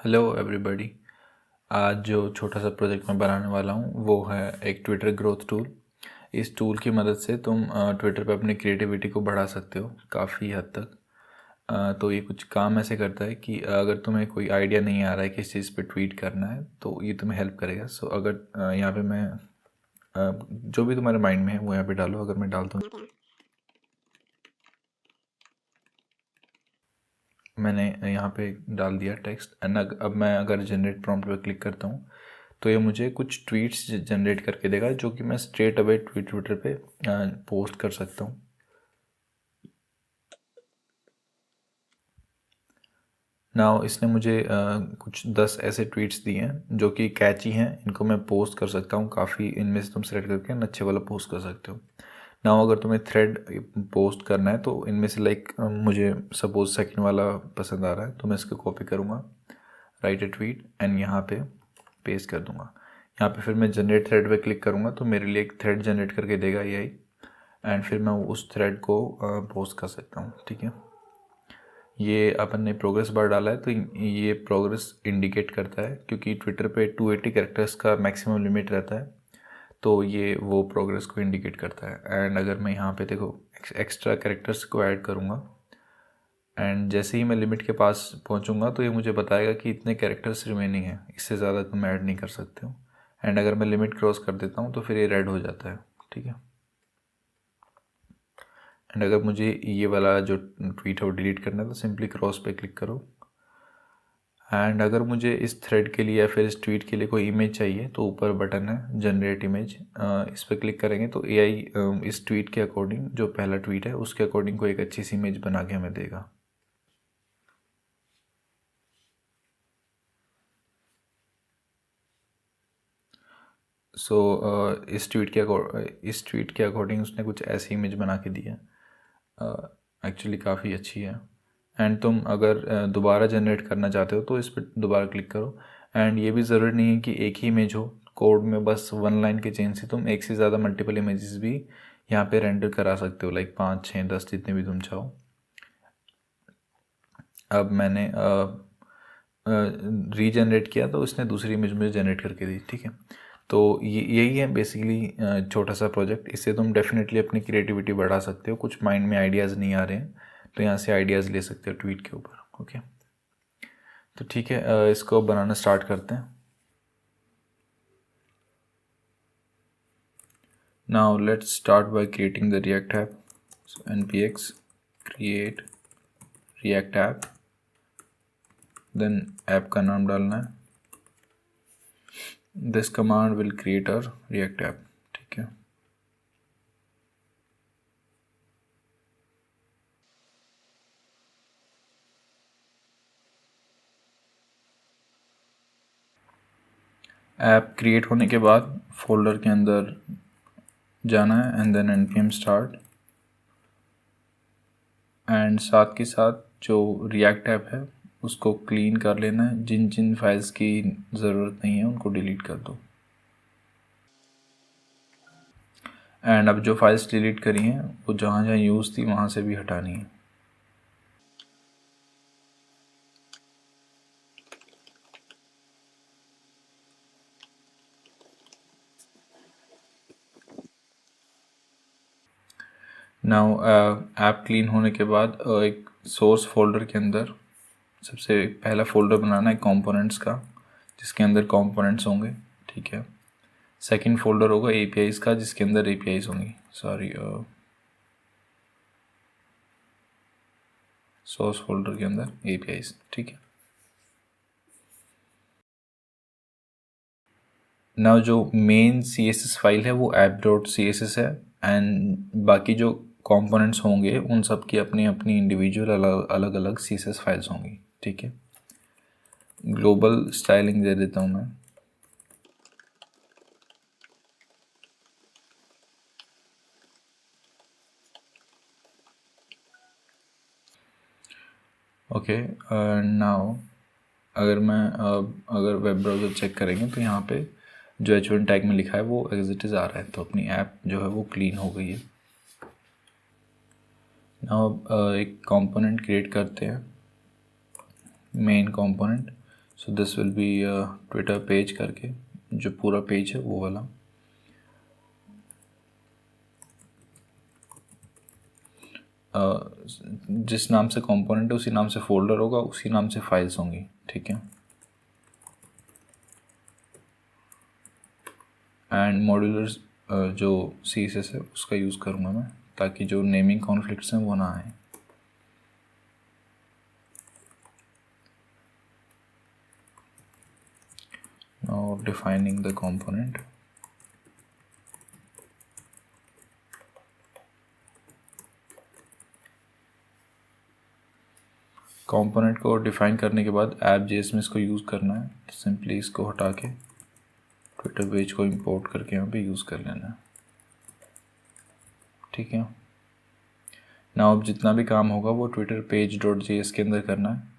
Hello everybody. आज जो छोटा सा प्रोजेक्ट मैं बनाने वाला हूँ वो है एक ट्विटर ग्रोथ टूल। इस टूल की मदद से तुम ट्विटर पे अपनी क्रिएटिविटी को बढ़ा सकते हो काफ़ी हद तक। तो ये कुछ काम ऐसे करता है कि अगर तुम्हें कोई आइडिया नहीं आ रहा है किस चीज़ पे ट्वीट करना है तो ये तुम्हें हेल्प करेगा। सो अगर यहाँ पे मैं जो भी तुम्हारे माइंड में है वो यहाँ पे डालो। अगर मैं डालता हूँ, मैंने यहाँ पे डाल दिया टेक्स्ट एंड अब मैं अगर जनरेट प्रॉम्प्ट पे क्लिक करता हूँ तो ये मुझे कुछ ट्वीट्स जनरेट करके देगा जो कि मैं स्ट्रेट अवे ट्विटर पे पोस्ट कर सकता हूँ। नाउ इसने मुझे कुछ 10 ऐसे ट्वीट्स दिए हैं जो कि कैची हैं, इनको मैं पोस्ट कर सकता हूँ काफ़ी। इनमें से तुम सेलेक्ट करके अच्छे वाला पोस्ट कर सकते हो। नाउ अगर तुम्हें थ्रेड पोस्ट करना है तो इनमें से मुझे सपोज सेकंड वाला पसंद आ रहा है तो मैं इसको कॉपी करूँगा, राइट ए ट्वीट एंड यहाँ पे पेस्ट कर दूंगा। यहाँ पे फिर मैं जनरेट थ्रेड पे क्लिक करूँगा तो मेरे लिए एक थ्रेड जनरेट करके देगा एआई एंड फिर मैं उस थ्रेड को पोस्ट कर सकता हूँ। ठीक है, ये अपन ने प्रोग्रेस बार डाला है तो ये प्रोग्रेस इंडिकेट करता है क्योंकि ट्विटर पे 280 कैरेक्टर्स का मैक्सिमम लिमिट रहता है तो ये वो प्रोग्रेस को इंडिकेट करता है। एंड अगर मैं यहाँ पे देखो एक्स्ट्रा कैरेक्टर्स को ऐड करूँगा एंड जैसे ही मैं लिमिट के पास पहुँचूँगा तो ये मुझे बताएगा कि इतने कैरेक्टर्स रिमेनिंग हैं, इससे ज़्यादा तुम ऐड नहीं कर सकते हो। एंड अगर मैं लिमिट क्रॉस कर देता हूँ तो फिर ये रेड हो जाता है। ठीक है, एंड अगर मुझे ये वाला जो ट्वीट है वो डिलीट करना है तो सिंपली क्रॉस पे क्लिक करो। एंड अगर मुझे इस थ्रेड के लिए या फिर इस ट्वीट के लिए कोई इमेज चाहिए तो ऊपर बटन है जनरेट इमेज, इस पर क्लिक करेंगे तो एआई इस ट्वीट के अकॉर्डिंग, जो पहला ट्वीट है उसके अकॉर्डिंग कोई एक अच्छी सी इमेज बना के हमें देगा। सो इस ट्वीट के अकॉर्डिंग उसने कुछ ऐसी इमेज बना के दी है, एक्चुअली काफ़ी अच्छी है। एंड तुम अगर दोबारा जनरेट करना चाहते हो तो इस पर दोबारा क्लिक करो। एंड ये भी ज़रूरी नहीं है कि एक ही इमेज हो, कोड में बस 1 लाइन के चेंज से तुम एक से ज़्यादा मल्टीपल इमेजेस भी यहाँ पे रेंडर करा सकते हो, लाइक 5, 6, 10 जितने भी तुम चाहो। अब मैंने रीजनरेट किया तो उसने दूसरी इमेज मुझे जनरेट करके दी। ठीक है, तो यही है बेसिकली छोटा सा प्रोजेक्ट। इससे तुम डेफिनेटली अपनी क्रिएटिविटी बढ़ा सकते हो। कुछ माइंड में आइडियाज़ नहीं आ रहे हैं तो यहाँ से आइडियाज़ ले सकते हो ट्वीट के ऊपर। ओके, तो ठीक है, इसको बनाना स्टार्ट करते हैं। Now let's start by creating the React app. So npx create react app, then app का नाम डालना है। This command will create a React app. ठीक है, ऐप क्रिएट होने के बाद फोल्डर के अंदर जाना है and then npm start and साथ के साथ जो रिएक्ट ऐप है उसको क्लीन कर लेना है। जिन जिन फाइल्स की ज़रूरत नहीं है उनको डिलीट कर दो। एंड अब जो फाइल्स डिलीट करी हैं वो जहाँ जहाँ यूज़ थी वहाँ से भी हटानी है। नाउ ऐप क्लीन होने के बाद एक सोर्स फोल्डर के अंदर सबसे पहला फोल्डर बनाना है कंपोनेंट्स का, जिसके अंदर कंपोनेंट्स होंगे। ठीक है, सेकंड फोल्डर होगा एपीआईज का जिसके अंदर एपीआईज होंगी। सॉरी, सोर्स फोल्डर के अंदर एपीआईज। ठीक है, नाउ जो मेन CSS फाइल है वो app.css है एंड बाकी जो कंपोनेंट्स होंगे उन सब की अपनी अपनी इंडिविजुअल अलग अलग CSS फाइल्स होंगी। ठीक है, ग्लोबल स्टाइलिंग दे देता हूँ मैं। ओके, नाउ अगर वेब ब्राउज़र चेक करेंगे तो यहाँ पे जो H1 टैग में लिखा है वो एज इट इज़ आ रहा है, तो अपनी ऐप जो है वो क्लीन हो गई है। नाउ एक कंपोनेंट क्रिएट करते हैं, main component so this will B Twitter page करके, जो पूरा पेज है वो वाला। जिस नाम से कंपोनेंट है उसी नाम से फोल्डर होगा, उसी नाम से फाइल्स होंगी, ठीक है। एंड मॉड्यूलर जो CSS है उसका यूज़ करूँगा मैं, ताकि जो नेमिंग कॉन्फ्लिक्ट्स हैं वो ना आए। Now defining the component. Component को डिफाइन करने के बाद app.js में इसको यूज़ करना है। सिंपली इसको हटा के ट्विटर पेज को इंपोर्ट करके यहाँ पे यूज़ कर लेना है, ठीक है। ना अब जितना भी काम होगा वो ट्विटर पेज डॉट JS के अंदर करना है।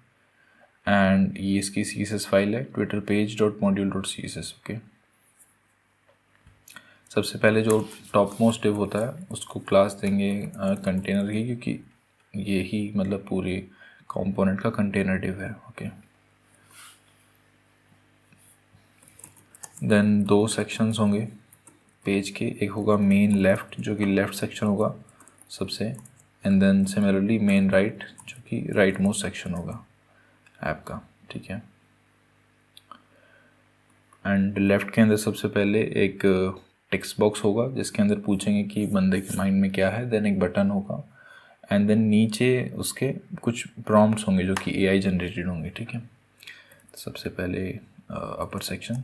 एंड ये इसकी CSS फाइल है, Twitter page dot module dot CSS, okay. सबसे पहले जो टॉप मोस्ट डिव होता है उसको क्लास देंगे कंटेनर की, क्योंकि ये ही मतलब पूरे कंपोनेंट का कंटेनर डिव है, ओके। देन 2 सेक्शंस होंगे पेज के, एक होगा मेन लेफ़्ट जो कि लेफ़्ट सेक्शन होगा सबसे, and then similarly main right जो कि राइट मोस्ट सेक्शन होगा ऐप का, ठीक है। एंड लेफ़्ट के अंदर सबसे पहले एक टेक्स्ट बॉक्स होगा जिसके अंदर पूछेंगे कि बंदे के माइंड में क्या है, देन एक बटन होगा, एंड देन नीचे उसके कुछ प्रॉम्प्ट्स होंगे जो कि AI जनरेटेड होंगे, ठीक है। सबसे पहले अपर सेक्शन,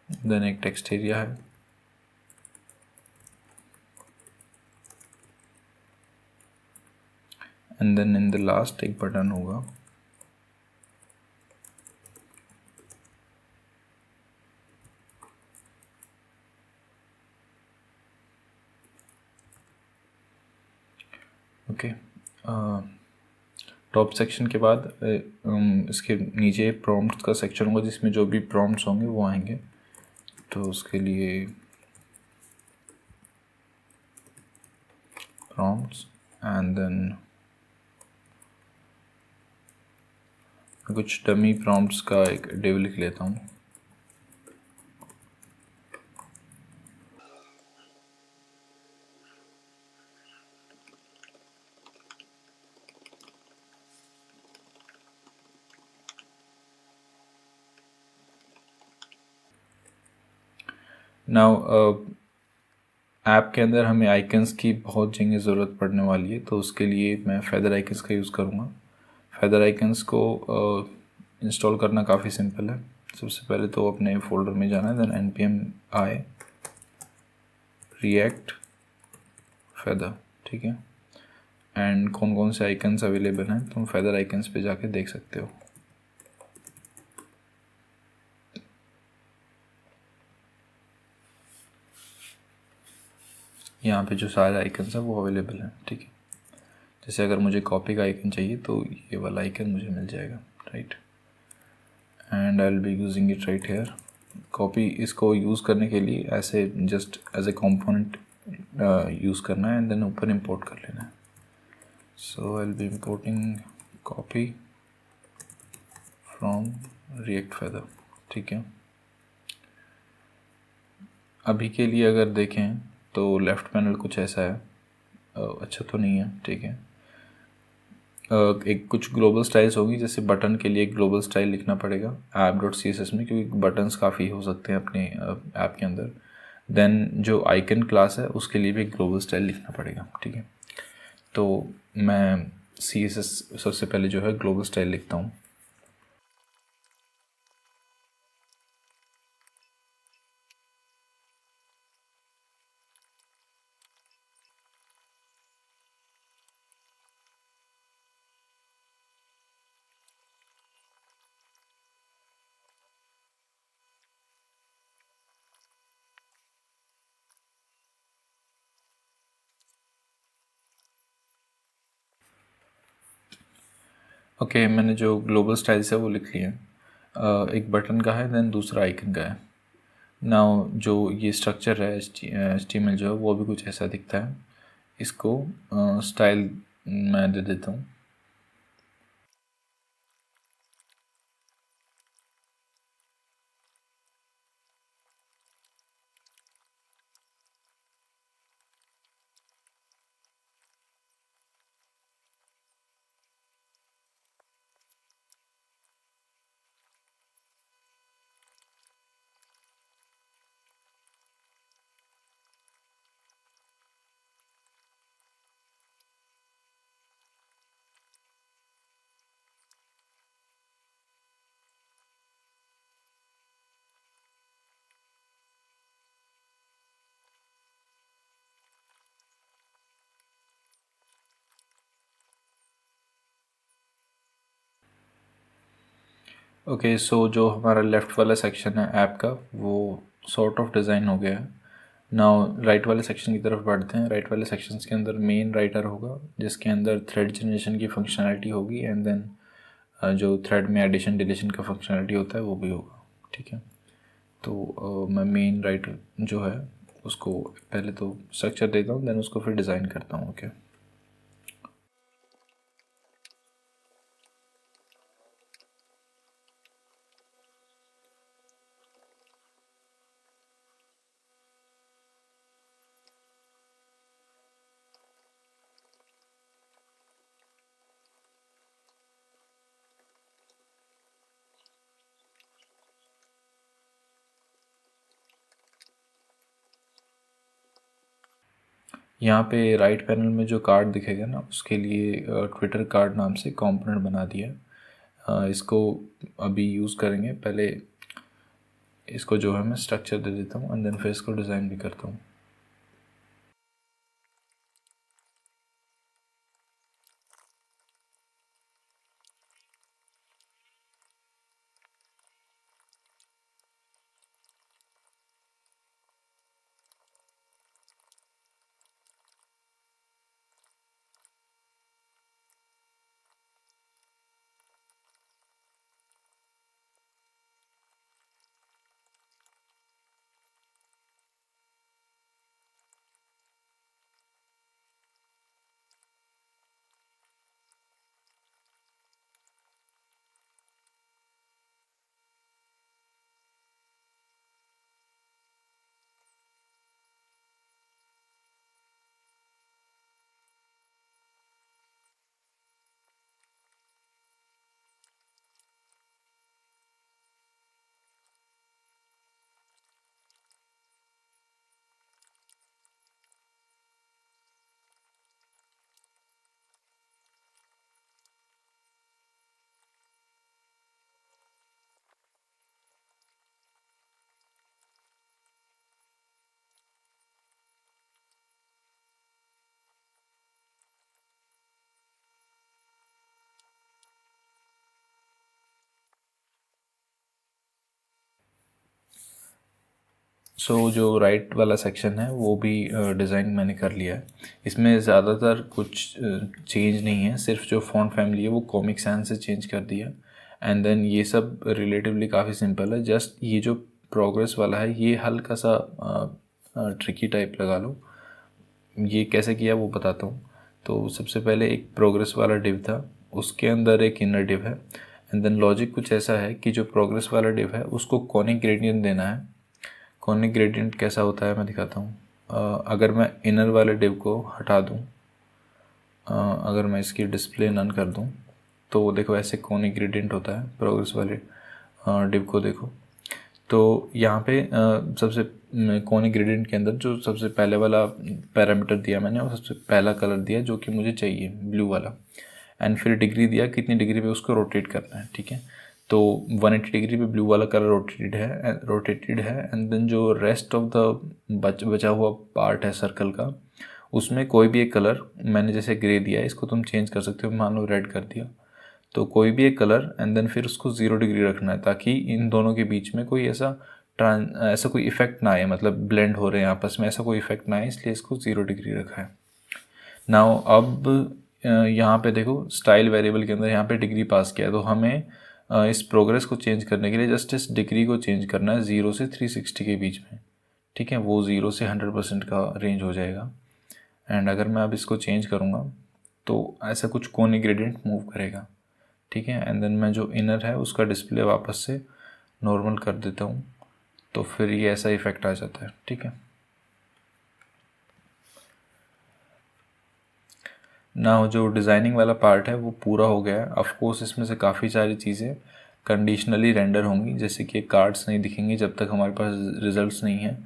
देन एक टेक्स्ट एरिया है, and then in the last एक बटन होगा। ओके, टॉप सेक्शन के बाद इसके नीचे प्रॉम्प्ट्स का सेक्शन होगा जिसमें जो भी प्रॉम्प्ट्स होंगे वो आएंगे। तो उसके लिए प्रॉम्प्ट्स एंड देन कुछ डमी प्रॉम्प्ट्स का एक डिव लिख लेता हूँ। नाउ ऐप के अंदर हमें आइकन्स की बहुत जगह ज़रूरत पड़ने वाली है, तो उसके लिए मैं फेदर आइकन्स का यूज़ करूँगा। फेदर आइकन्स को इंस्टॉल करना काफ़ी सिंपल है। सबसे पहले तो अपने फोल्डर में जाना है, then npm i react feather, ठीक है। एंड कौन कौन से आइकन्स अवेलेबल हैं तुम फेदर आइकन्स पे जाके देख सकते हो। यहाँ पे जो सारे आइकन्स हैं वो अवेलेबल हैं, ठीक है। जैसे अगर मुझे कॉपी का आइकन चाहिए तो ये वाला आइकन मुझे मिल जाएगा, right. And I will be using it right here. Copy इसको यूज़ करने के लिए ऐसे just as a component use करना है, एंड देन ऊपर इंपोर्ट कर लेना है। So I will be importing copy from React Feather, ठीक है। अभी के लिए अगर देखें तो लेफ़्ट पैनल कुछ ऐसा है, अच्छा तो नहीं है, ठीक है। एक कुछ ग्लोबल स्टाइल्स होगी, जैसे बटन के लिए एक ग्लोबल स्टाइल लिखना पड़ेगा app.css में, क्योंकि बटन्स काफ़ी हो सकते हैं अपने ऐप के अंदर। देन जो आइकन क्लास है उसके लिए भी एक ग्लोबल स्टाइल लिखना पड़ेगा, ठीक है। तो मैं CSS सबसे पहले जो है ग्लोबल स्टाइल लिखता हूँ। ओके, मैंने जो ग्लोबल स्टाइल्स है वो लिख लिए हैं। एक बटन का है, देन दूसरा आइकन का है। नाउ जो ये स्ट्रक्चर है HTML जो है वो भी कुछ ऐसा दिखता है। इसको स्टाइल मैं दे देता हूँ। ओके, सो जो हमारा लेफ़्ट वाला सेक्शन है ऐप का वो सॉर्ट ऑफ डिज़ाइन हो गया है। नाउ राइट वाले सेक्शन की तरफ बढ़ते हैं। राइट वाले सेक्शंस के अंदर मेन राइटर होगा जिसके अंदर थ्रेड जनरेशन की फंक्शनैलिटी होगी, एंड देन जो थ्रेड में एडिशन डिलीशन का फंक्शनैलिटी होता है वो भी होगा। ठीक है, तो मैं मेन राइटर जो है उसको पहले तो स्ट्रक्चर देता हूँ, देन उसको फिर डिज़ाइन करता हूँ। ओके, यहाँ पे राइट पैनल में जो कार्ड दिखेगा ना उसके लिए ट्विटर कार्ड नाम से कंपोनेंट बना दिया है। इसको अभी यूज़ करेंगे। पहले इसको जो है मैं स्ट्रक्चर दे देता हूँ एंड देन फिर इसको डिज़ाइन भी करता हूँ। सो जो राइट वाला सेक्शन है वो भी डिज़ाइन मैंने कर लिया है। इसमें ज़्यादातर कुछ चेंज नहीं है, सिर्फ जो फ़ॉन्ट फैमिली है वो कॉमिक सैंस से चेंज कर दिया, एंड देन ये सब रिलेटिवली काफ़ी सिंपल है। जस्ट ये जो प्रोग्रेस वाला है ये हल्का सा ट्रिकी टाइप लगा लो। ये कैसे किया वो बताता हूँ। तो सबसे पहले एक प्रोग्रेस वाला डिव था, उसके अंदर एक इनर डिव है, एंड देन लॉजिक कुछ ऐसा है कि जो प्रोग्रेस वाला डिव है उसको कॉनिक ग्रेडियंट देना है। कॉनिक ग्रेडियंट कैसा होता है मैं दिखाता हूँ। अगर मैं इनर वाले डिव को हटा दूँ, अगर मैं इसकी डिस्प्ले नन कर दूँ तो देखो ऐसे कॉनिक ग्रेडियंट होता है। प्रोग्रेस वाले डिव को देखो तो यहाँ पे सबसे कॉनिक ग्रेडियंट के अंदर जो सबसे पहले वाला पैरामीटर दिया मैंने वो सबसे पहला कलर दिया जो कि मुझे चाहिए, ब्लू वाला, एंड फिर डिग्री दिया कितनी डिग्री पे उसको रोटेट करना है। ठीक है, तो 180 डिग्री पे ब्लू वाला कलर रोटेटेड है एंड देन जो रेस्ट ऑफ द बचा हुआ पार्ट है सर्कल का उसमें कोई भी एक कलर मैंने जैसे ग्रे दिया है, इसको तुम चेंज कर सकते हो, मान लो रेड कर दिया, तो कोई भी एक कलर एंड देन फिर उसको 0 डिग्री रखना है ताकि इन दोनों के बीच में कोई ऐसा कोई इफेक्ट ना आए, मतलब ब्लेंड हो रहे हैं आपस में, ऐसा कोई इफेक्ट ना आए, इसलिए इसको 0 डिग्री रखा है। नाउ अब यहाँ पे देखो स्टाइल वेरिएबल के अंदर यहाँ पे डिग्री पास किया है, तो हमें इस प्रोग्रेस को चेंज करने के लिए जस्ट इस डिग्री को चेंज करना है 0 से 360 के बीच में, ठीक है। वो 0 से 100% का रेंज हो जाएगा। एंड अगर मैं अब इसको चेंज करूँगा तो ऐसा कुछ कोनी ग्रेडियंट मूव करेगा, ठीक है। एंड देन मैं जो इनर है उसका डिस्प्ले वापस से नॉर्मल कर देता हूँ, तो फिर ये ऐसा इफेक्ट आ जाता है, ठीक है। ना जो डिज़ाइनिंग वाला पार्ट है वो पूरा हो गया है। ऑफ कोर्स इसमें से काफ़ी सारी चीज़ें कंडीशनली रेंडर होंगी, जैसे कि कार्ड्स नहीं दिखेंगे जब तक हमारे पास रिजल्ट्स नहीं है।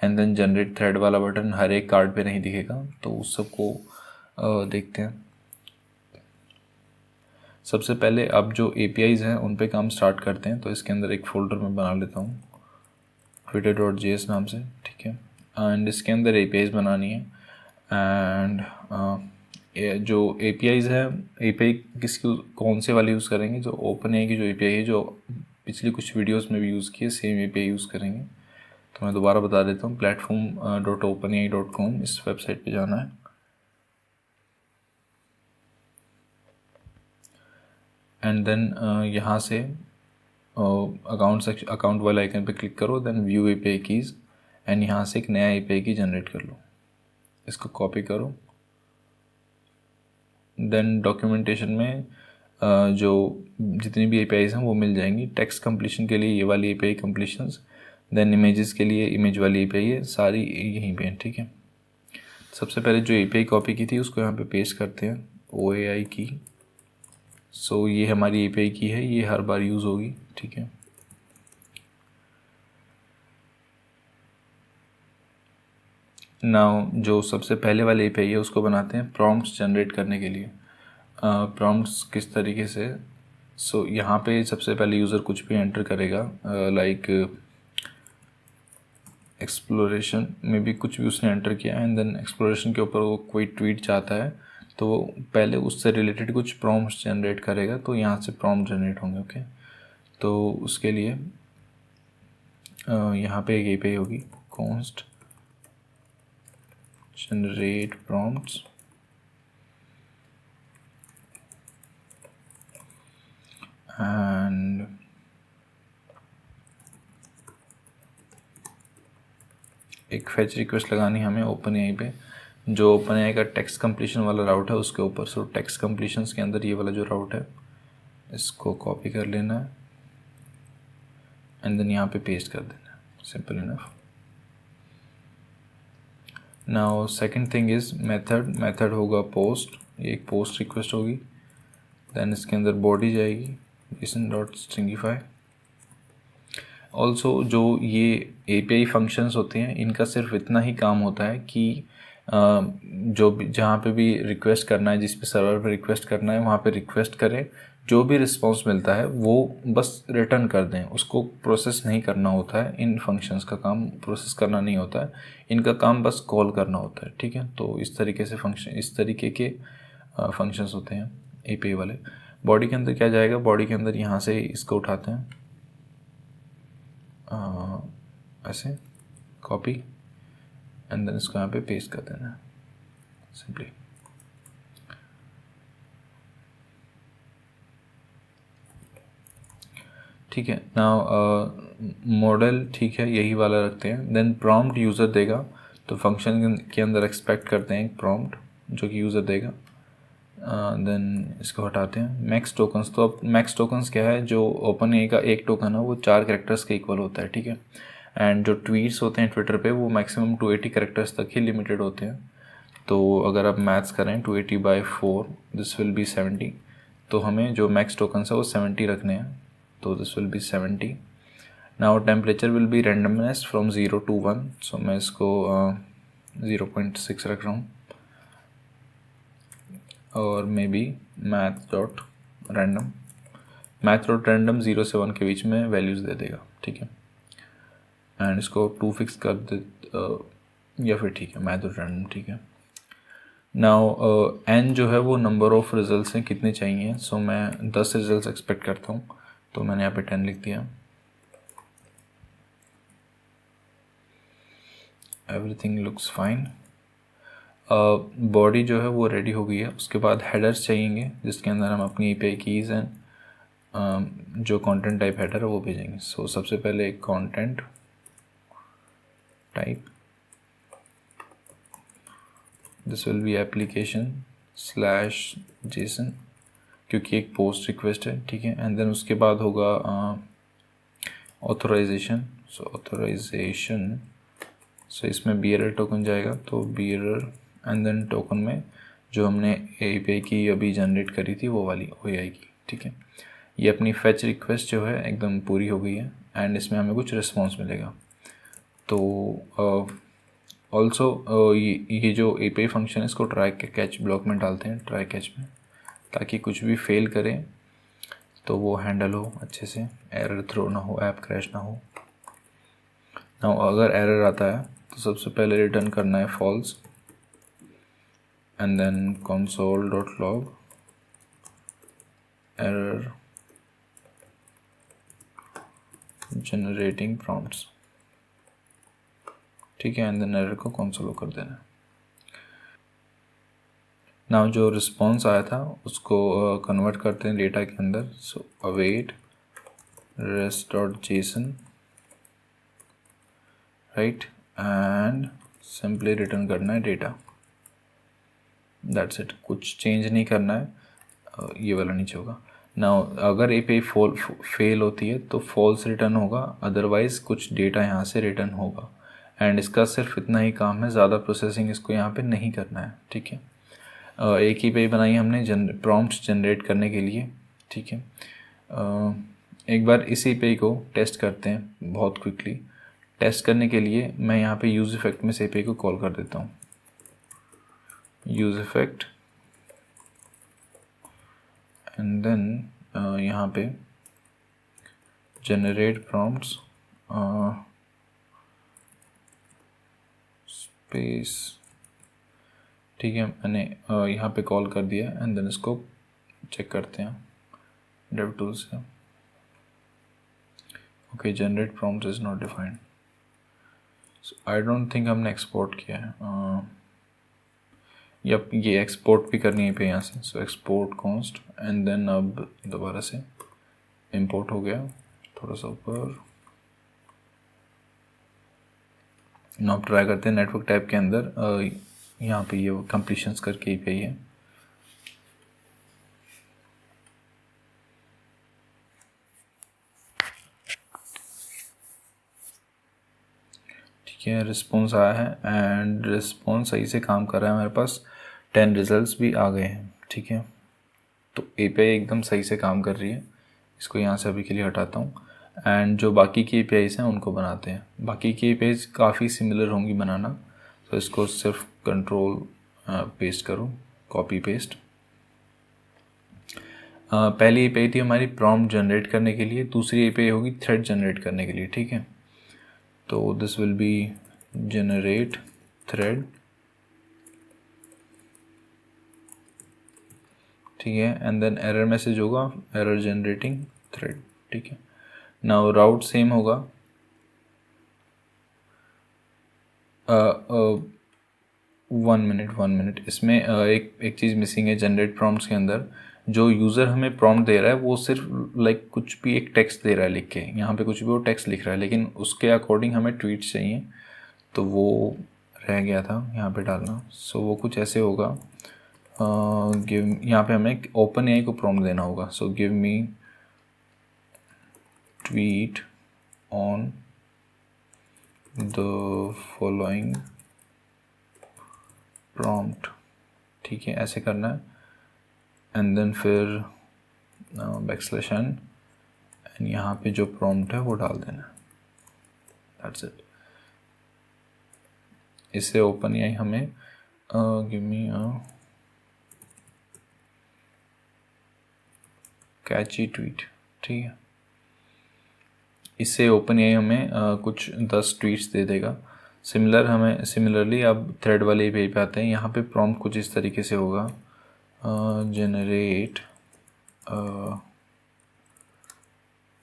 एंड देन जनरेट थ्रेड वाला बटन हर एक कार्ड पे नहीं दिखेगा, तो उस सब को देखते हैं। सबसे पहले अब जो APIs हैं उन पे काम स्टार्ट करते हैं। तो इसके अंदर एक फ़ोल्डर मैं बना लेता हूँ twitter.js नाम से, ठीक है। एंड इसके अंदर APIs बनानी है। एंड जो APIs है, API कौन से वाले यूज़ करेंगे, जो OpenAI की जो API है, जो पिछली कुछ वीडियोस में भी यूज़ की है, सेम API यूज़ करेंगे। तो मैं दोबारा बता देता हूँ, platform.openai.com इस वेबसाइट पे जाना है। एंड देन यहाँ से अकाउंट वाले आइकन पे क्लिक करो, then view API keys, and यहाँ से एक नया API की जनरेट कर लो। इसको कॉपी करो, देन डॉक्यूमेंटेशन में जो जितनी भी APIs हैं वो मिल जाएंगी। टेक्स्ट कंप्लीशन के लिए ये वाली API कंप्लीशंस, देन इमेजेस के लिए इमेज वाली API है, सारी यहीं पे हैं, ठीक है। सबसे पहले जो API कॉपी की थी उसको यहाँ पे पेस्ट करते हैं, OAI की। सो ये हमारी API की है, ये हर बार यूज़ होगी, ठीक है। नाउ जो सबसे पहले वाले API है उसको बनाते हैं प्रॉम्प्ट्स जनरेट करने के लिए। प्रॉम्प्ट्स किस तरीके से, सो यहाँ पे सबसे पहले यूज़र कुछ भी एंटर करेगा, लाइक एक्सप्लोरेशन में भी कुछ भी उसने एंटर किया, एंड देन एक्सप्लोरेशन के ऊपर वो कोई ट्वीट चाहता है तो वो पहले उससे रिलेटेड कुछ प्रॉम्प्ट्स जनरेट करेगा, तो यहाँ से प्रॉम्प्ट जनरेट होंगे, ओके। तो उसके लिए यहाँ पे एक API होगी const generate prompts, एंड एक फैच रिक्वेस्ट लगानी हमें OpenAI पे, जो OpenAI का टेक्स्ट कंप्लीशन वाला राउट है उसके ऊपर। सो टेक्स्ट कंप्लीशंस के अंदर ये वाला जो राउट है इसको कॉपी कर लेना है, एंड देन यहाँ पे पेस्ट कर देना है, simple enough. Now second thing is method होगा पोस्ट, ये एक पोस्ट रिक्वेस्ट होगी। देन इसके अंदर बॉडी जाएगी json.stringify। ऑल्सो जो ये API फंक्शंस होते हैं इनका सिर्फ इतना ही काम होता है कि जो भी जहाँ पे भी रिक्वेस्ट करना है, जिस पे सर्वर पे रिक्वेस्ट करना है वहाँ पे रिक्वेस्ट करें, जो भी रिस्पॉन्स मिलता है वो बस रिटर्न कर दें, उसको प्रोसेस नहीं करना होता है। इन फंक्शंस का काम प्रोसेस करना नहीं होता है, इनका काम बस कॉल करना होता है, ठीक है। तो इस तरीके से इस तरीके के फंक्शंस होते हैं API वाले। बॉडी के अंदर क्या जाएगा, बॉडी के अंदर यहाँ से इसको उठाते हैं, ऐसे कॉपी, एंड देन इसको यहाँ पे पेस्ट कर देना है सिंपली। ठीक है। नाउ मॉडल, ठीक है, यही वाला रखते हैं। देन प्रॉम्प्ट यूज़र देगा, तो फंक्शन के अंदर एक्सपेक्ट करते हैं एक प्रॉम्प्ट जो कि यूज़र देगा। देन इसको हटाते हैं। मैक्स टोकन्स, तो अब मैक्स टोकन्स क्या है, जो OpenAI का एक टोकन है वो 4 कैरेक्टर्स के इक्वल होता है, ठीक है। एंड जो ट्वीट्स होते हैं ट्विटर पे वो मैक्सिमम 280 कैरेक्टर्स तक ही लिमिटेड होते हैं। तो अगर आप मैथ्स करें 280/4 दिस विल बी 70, तो हमें जो मैक्स टोकन्स है वो 70 रखने हैं, तो this will B 70। Now temperature will be randomness from 0 to 1, सो मैं इसको 0.6 रख रहा हूँ, और may be math dot random 0 से 1 के बीच में वैल्यूज़ दे देगा, ठीक है। एंड इसको 2 फिक्स कर दे, या फिर ठीक है मैथ डॉट रैंडम, ठीक है। नाउ n जो है वो नंबर ऑफ रिजल्ट्स हैं कितने चाहिए, सो मैं 10 रिजल्ट्स एक्सपेक्ट करता हूँ, तो मैंने यहाँ पे 10 लिख दिया। Everything looks fine. बॉडी जो है वो रेडी हो गई है। उसके बाद हेडर्स चाहिएंगे जिसके अंदर हम अपनी API कीज़ एंड जो कंटेंट टाइप हेडर है वो भेजेंगे। सो सबसे पहले एक content type, this will B application/json क्योंकि एक पोस्ट रिक्वेस्ट है, ठीक है। एंड देन उसके बाद होगा ऑथराइजेशन। सो इसमें bearer टोकन जाएगा, तो bearer एंड देन टोकन में जो हमने API की अभी जनरेट करी थी वो वाली हो आएगी, ठीक है। ये अपनी फैच रिक्वेस्ट जो है एकदम पूरी हो गई है एंड इसमें हमें कुछ रिस्पॉन्स मिलेगा। तो ऑल्सो ये जो API फंक्शन है इसको ट्राई कैच ब्लॉक में डालते हैं, ट्राई कैच में, ताकि कुछ भी फेल करें तो वो हैंडल हो अच्छे से, एरर थ्रो ना हो, ऐप क्रैश ना हो। ना अगर एरर आता है तो सबसे पहले रिटर्न करना है false and then console.log error generating prompts, ठीक है। एंड देन एरर को console कर देना। नाउ जो रिस्पॉन्स आया था उसको कन्वर्ट करते हैं डेटा के अंदर। So await res.json, right, and simply return करना है डेटा, दैट्स इट। कुछ चेंज नहीं करना है, ये वाला नीचे होगा। नाउ अगर API फेल होती है तो फॉल्स रिटर्न होगा, अदरवाइज कुछ डेटा यहाँ से रिटर्न होगा। एंड इसका सिर्फ इतना ही काम है, ज़्यादा प्रोसेसिंग इसको यहाँ पे नहीं करना है, ठीक है। एक ही API बनाई हमने प्रॉम्प्ट्स जनरेट करने के लिए, ठीक है। एक बार इस API को टेस्ट करते हैं बहुत क्विकली। टेस्ट करने के लिए मैं यहाँ पे यूज़ इफेक्ट में इस API को कॉल कर देता हूँ, यूज़ इफेक्ट, एंड देन यहाँ पे जनरेट प्रॉम्प्ट्स स्पेस, ठीक है। मैंने यहाँ पे कॉल कर दिया एंड देन इसको चेक करते हैं डेव टूल्स से। Okay, generate prompts is not defined, I don't think हमने एक्सपोर्ट किया है। यप, ये एक्सपोर्ट भी करनी है पे यहाँ से। So export const and then अब दोबारा से इंपोर्ट हो गया, थोड़ा सा ऊपर। नाउ ट्राई करते हैं नेटवर्क टाइप के अंदर, यहाँ पे ये कंप्लीशंस करके API है, ठीक है। रिस्पॉन्स आया है एंड रिस्पॉन्स सही से काम कर रहा है, मेरे पास 10 रिजल्ट्स भी आ गए हैं, ठीक है। तो API एकदम सही से काम कर रही है। इसको यहाँ से अभी के लिए हटाता हूँ एंड जो बाकी की APIs हैं उनको बनाते हैं। बाकी की APIs काफ़ी सिमिलर होंगी बनाना, तो इसको सिर्फ कंट्रोल पेस्ट करो, कॉपी पेस्ट। पहली API थी हमारी प्रॉम्प्ट जनरेट करने के लिए, दूसरी API होगी थ्रेड जनरेट करने के लिए, ठीक है। तो this will B generate thread, ठीक है। एंड देन एरर मैसेज होगा एरर जनरेटिंग थ्रेड, ठीक है। नाउ राउट सेम होगा, 1 मिनट। इसमें एक चीज़ मिसिंग है जनरेट प्रॉम्प्ट्स के अंदर। जो यूज़र हमें प्रॉम्प्ट दे रहा है वो सिर्फ लाइक कुछ भी एक टेक्स्ट दे रहा है लिख के, यहाँ पे कुछ भी वो टेक्स्ट लिख रहा है, लेकिन उसके अकॉर्डिंग हमें ट्वीट्स चाहिए, तो वो रह गया था यहाँ पे डालना। सो वो कुछ ऐसे होगा, गिव, यहाँ पे हमें ओपन AI को प्रॉम्प्ट देना होगा। So give me tweet on the following prompt, ठीक है, ऐसे करना है। एंड देन फिर \n एंड यहाँ पे जो प्रॉम्प्ट है वो डाल देना, दैट्स इट। इससे ओपन AI हमें गिव मी कैची ट्वीट, ठीक है। इससे ओपन AI हमें कुछ 10 ट्वीट्स दे देगा। सिमिलरली अब थ्रेड वाले API पे आते हैं। यहाँ पे प्रॉम्प्ट कुछ इस तरीके से होगा, generate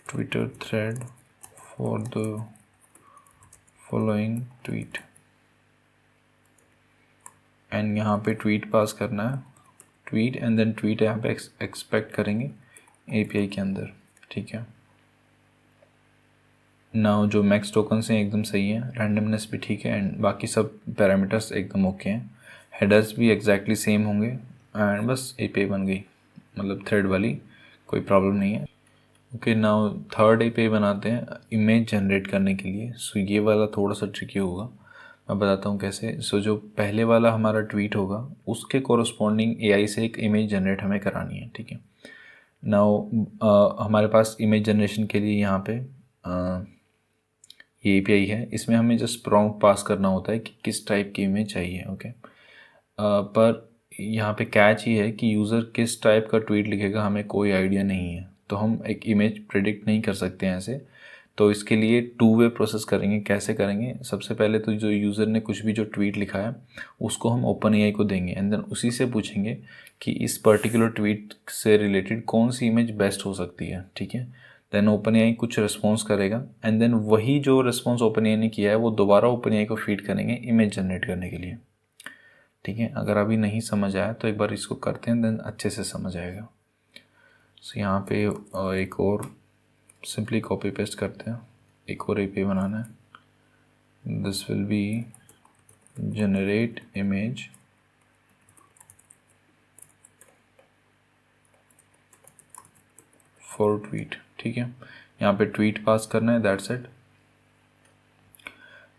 Twitter thread for the following tweet and यहाँ पे ट्वीट पास करना है, ट्वीट एंड देन ट्वीट यहाँ पे एक्सपेक्ट करेंगे एपीआई के अंदर, ठीक है। नाउ जो मैक्स टोकन्स हैं एकदम सही है, रैंडमनेस भी ठीक है एंड बाकी सब पैरामीटर्स एकदम ओके हैं, हेडर्स भी एग्जैक्टली सेम होंगे एंड बस एपीआई बन गई, मतलब थ्रेड वाली कोई प्रॉब्लम नहीं है। ओके, नाउ थर्ड एपीआई बनाते हैं इमेज जनरेट करने के लिए। सो ये वाला थोड़ा सा ट्रिकी होगा, मैं बताता हूँ कैसे। सो जो पहले वाला हमारा ट्वीट होगा उसके कोरस्पॉन्डिंग एआई से एक इमेज जनरेट हमें करानी है, ठीक है। नाउ हमारे पास इमेज जनरेशन के लिए यहाँ पे ये एपीआई है, इसमें हमें जस्ट प्रॉम्प्ट पास करना होता है कि किस टाइप की इमेज चाहिए, ओके। पर यहाँ पे कैच ये है कि यूज़र किस टाइप का ट्वीट लिखेगा हमें कोई आइडिया नहीं है, तो हम एक इमेज प्रेडिक्ट नहीं कर सकते हैं ऐसे। तो इसके लिए टू वे प्रोसेस करेंगे। कैसे करेंगे? सबसे पहले तो जो यूज़र ने कुछ भी जो ट्वीट लिखा है उसको हम ओपन एआई को देंगे एंड देन उसी से पूछेंगे कि इस पर्टिकुलर ट्वीट से रिलेटेड कौन सी इमेज बेस्ट हो सकती है, ठीक है। देन ओपन एआई कुछ रिस्पॉन्स करेगा एंड देन वही जो रिस्पॉन्स ओपन एआई ने किया है वो दोबारा ओपन एआई को फीड करेंगे इमेज जनरेट करने के लिए, ठीक है। अगर अभी नहीं समझ आया तो एक बार इसको करते हैं, देन अच्छे से समझ आएगा। सो यहाँ पे एक और सिंपली कॉपी पेस्ट करते हैं, एक और एपीआई बनाना है। This will B generate image for tweet, ठीक है। यहाँ पे ट्वीट पास करना है, दैट्स इट।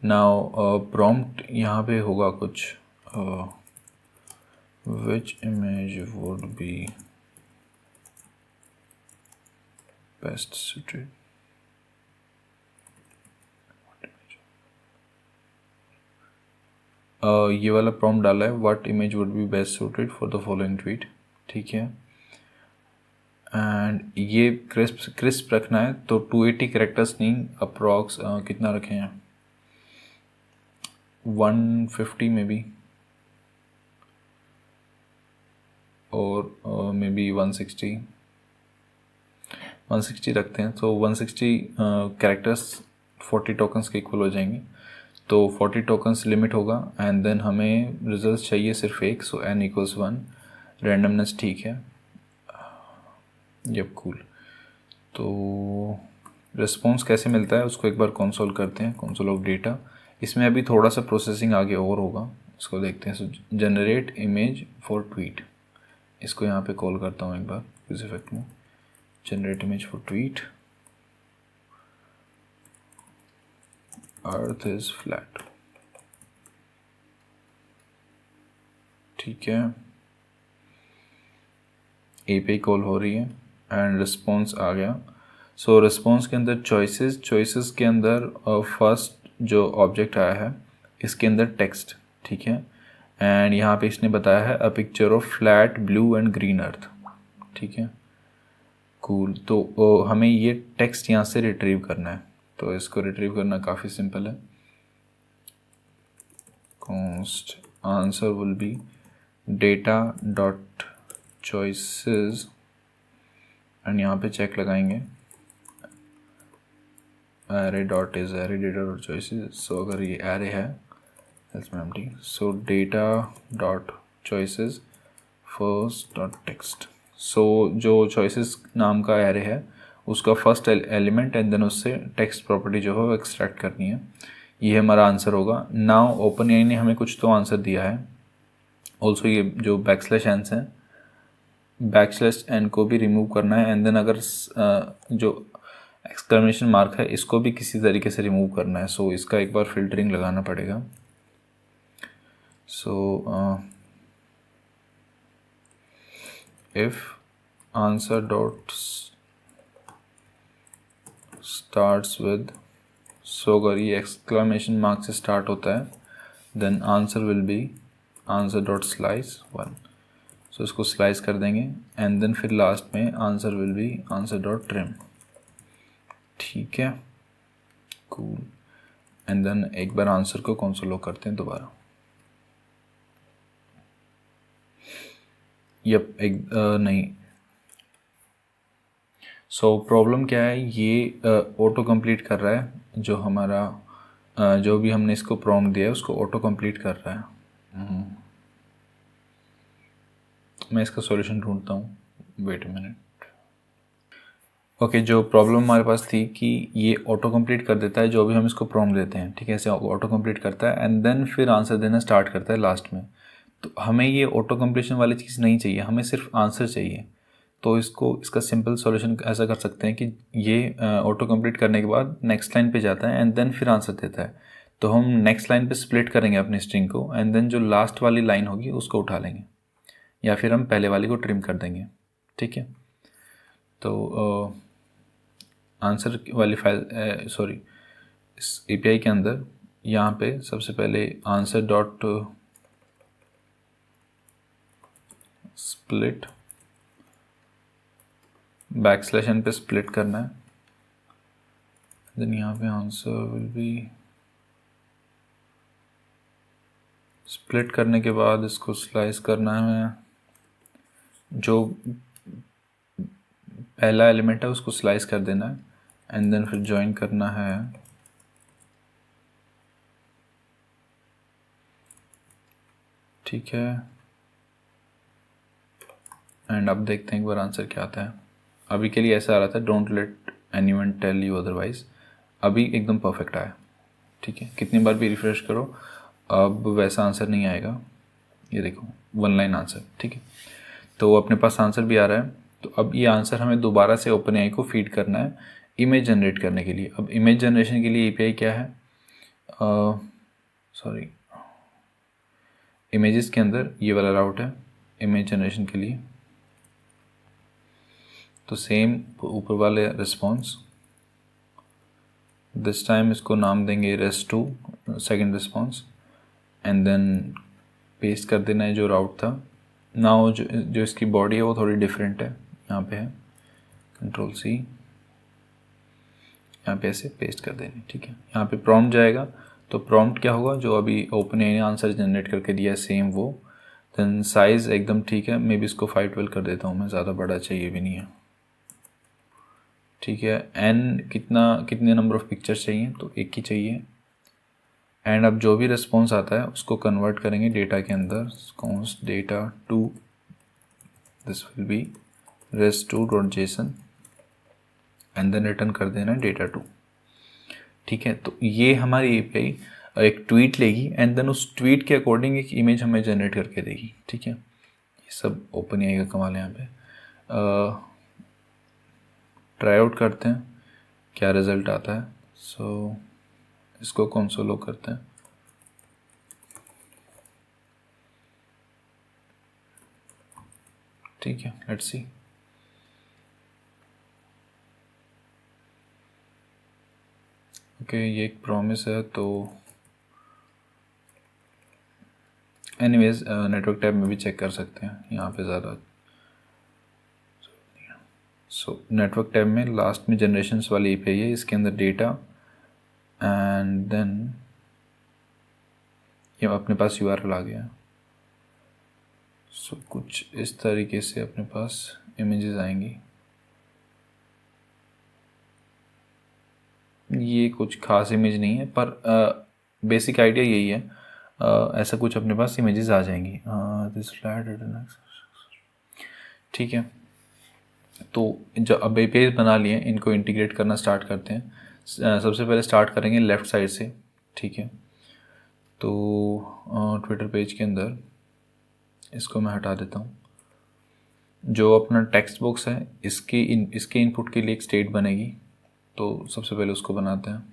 नाउ प्रॉम्प्ट यहाँ पे होगा कुछ which image would be best suited, ये वाला प्रॉम्प्ट डाला है, what image would be best suited for the following tweet, ठीक है। एंड ये क्रिस्प रखना है, तो 280 कैरेक्टर्स नहीं, अप्रॉक्स कितना रखें हैं, 150 में भी, और मे बी 160 रखते हैं। तो 160 कैरेक्टर्स 40 टोकन्स के इक्वल हो जाएंगे, तो 40 टोकन्स लिमिट होगा एंड देन हमें रिजल्ट चाहिए सिर्फ एक, सो n = 1, रैंडमनेस ठीक है, जब कूल। तो रिस्पॉन्स कैसे मिलता है उसको एक बार कंसोल करते हैं, कंसोल ऑफ डेटा। इसमें अभी थोड़ा सा प्रोसेसिंग आगे और होगा, इसको देखते हैं। सो जनरेट इमेज फॉर ट्वीट, इसको यहाँ पे कॉल करता हूँ एक बार इस इफेक्ट में, generate image for tweet, earth is flat, ठीक है। एपीआई कॉल हो रही है एंड रिस्पॉन्स आ गया। सो रिस्पॉन्स के अंदर चॉइसेस के अंदर फर्स्ट जो ऑब्जेक्ट आया है इसके अंदर टेक्स्ट, ठीक है। एंड यहाँ पे इसने बताया है a picture of flat blue and green earth, ठीक है, कूल। तो हमें ये टेक्स्ट यहाँ से रिट्रीव करना है, तो इसको रिट्रीव करना काफ़ी सिंपल है। Const answer will be data dot choices and यहाँ पे चेक लगाएंगे array dot is array data dot choices. So अगर ये एरे है empty, so data dot choices first dot text. So जो चॉइसेस नाम का एरे है उसका फर्स्ट एलिमेंट एंड देन उससे टेक्स्ट प्रॉपर्टी जो है वो एक्सट्रैक्ट करनी है, ये हमारा आंसर होगा। नाउ ओपन एआई ने हमें कुछ तो आंसर दिया है ऑल्सो, ये जो बैकस्लैश है, बैकस्लैश एन को भी रिमूव करना है एंड देन अगर जो एक्सक्लेमेशन मार्क है इसको भी किसी तरीके से रिमूव करना है। सो इसका एक बार फिल्टरिंग लगाना पड़ेगा। So if answer dot starts with, so अगर ये एक्सक्लेमेशन मार्क से स्टार्ट होता है then answer will be answer dot slice 1। So इसको स्लाइस कर देंगे एंड देन फिर लास्ट में answer will be answer dot trim, ठीक है, कूल। एंड देन एक बार आंसर को कंसोल करते हैं दोबारा। यप, एक नहीं, सो प्रॉब्लम क्या है, ये ऑटो कंप्लीट कर रहा है, जो हमारा जो भी हमने इसको प्रॉम्प्ट दिया है उसको ऑटो कंप्लीट कर रहा है। मैं इसका सॉल्यूशन ढूंढता हूँ, वेट अ मिनट। ओके, जो प्रॉब्लम हमारे पास थी कि ये ऑटो कंप्लीट कर देता है जो भी हम इसको प्रॉम्प्ट देते हैं, ठीक है, ऐसे ऑटो कंप्लीट करता है एंड देन फिर आंसर देना स्टार्ट करता है लास्ट में। तो हमें ये ऑटो कंप्लीशन वाली चीज़ नहीं चाहिए, हमें सिर्फ आंसर चाहिए। तो इसका सिंपल सॉल्यूशन ऐसा कर सकते हैं कि ये ऑटो कंप्लीट करने के बाद नेक्स्ट लाइन पे जाता है एंड देन फिर आंसर देता है। तो हम नेक्स्ट लाइन पे स्प्लिट करेंगे अपनी स्ट्रिंग को एंड देन जो लास्ट वाली लाइन होगी उसको उठा लेंगे, या फिर हम पहले वाली को ट्रिम कर देंगे, ठीक है। तो आंसर वाली फाइल सॉरी इस एपीआई के अंदर यहाँ पे सबसे पहले answer dot split backslash n पे स्प्लिट करना है, देन यहाँ पे आंसर विल बी स्प्लिट करने के बाद इसको स्लाइस करना है, जो पहला एलिमेंट है उसको स्लाइस कर देना है एंड देन फिर ज्वाइन करना है, ठीक है। एंड अब देखते हैं एक बार आंसर क्या आता है। अभी के लिए ऐसा आ रहा था, don't let anyone tell you otherwise. अभी एकदम परफेक्ट आया, ठीक है। कितनी बार भी रिफ्रेश करो अब वैसा आंसर नहीं आएगा, ये देखो वन लाइन आंसर, ठीक है। तो अपने पास आंसर भी आ रहा है। तो अब ये आंसर हमें दोबारा से ओपन एआई को फीड करना है इमेज जनरेट करने के लिए। अब इमेज जनरेशन के लिए एपीआई क्या है, सॉरी इमेजेस के अंदर ये वाला राउट है इमेज जनरेशन के लिए। तो सेम ऊपर वाले रिस्पॉन्स, दिस टाइम इसको नाम देंगे res2 second response and then paste कर देना है जो राउट था। नाउ जो इसकी बॉडी है वो थोड़ी डिफरेंट है, यहाँ पे है कंट्रोल C, यहाँ पे ऐसे पेस्ट कर देनी, ठीक है। यहाँ पे प्रॉम्प्ट जाएगा, तो प्रॉम्प्ट क्या होगा, जो अभी ओपनएआई ने आंसर जनरेट करके दिया है सेम वो। देन साइज़ एकदम ठीक है, मे बी इसको 512 कर देता हूँ मैं, ज़्यादा बड़ा चाहिए भी नहीं है, ठीक है। कितने नंबर ऑफ पिक्चर्स चाहिए, तो एक ही चाहिए। एंड अब जो भी रिस्पॉन्स आता है उसको कन्वर्ट करेंगे डेटा के अंदर, const data to this will be res2.json and then return कर देना डेटा 2, ठीक है। तो ये हमारी एपीआई एक ट्वीट लेगी एंड देन उस ट्वीट के अकॉर्डिंग एक इमेज हमें जनरेट करके देगी, ठीक है। ये सब ओपनएआई का कमाल है। यहाँ पे ट्राई आउट करते हैं क्या रिजल्ट आता है। सो इसको कंसोल करते हैं, ठीक है, लेट्स सी। ओके, ये एक प्रॉमिस है। तो एनीवेज नेटवर्क टैब में भी चेक कर सकते हैं, यहाँ पे ज़्यादा। सो नेटवर्क टैब में लास्ट में जनरेशन्स वाली एपीआई है, इसके अंदर डेटा एंड देन ये अपने पास यूआरएल आ गया। सो कुछ इस तरीके से अपने पास इमेजेस आएंगी। ये कुछ खास इमेज नहीं है, पर बेसिक आइडिया यही है। ऐसा कुछ अपने पास इमेजेस आ जाएंगी। दिस फ्लैट, ठीक है। तो जो अब पेज बना लिए इनको इंटीग्रेट करना स्टार्ट करते हैं। सबसे पहले स्टार्ट करेंगे लेफ़्ट साइड से, ठीक है। तो ट्विटर पेज के अंदर इसको मैं हटा देता हूँ। जो अपना टेक्स्ट बॉक्स है इसके इनपुट के लिए एक स्टेट बनेगी, तो सबसे पहले उसको बनाते हैं।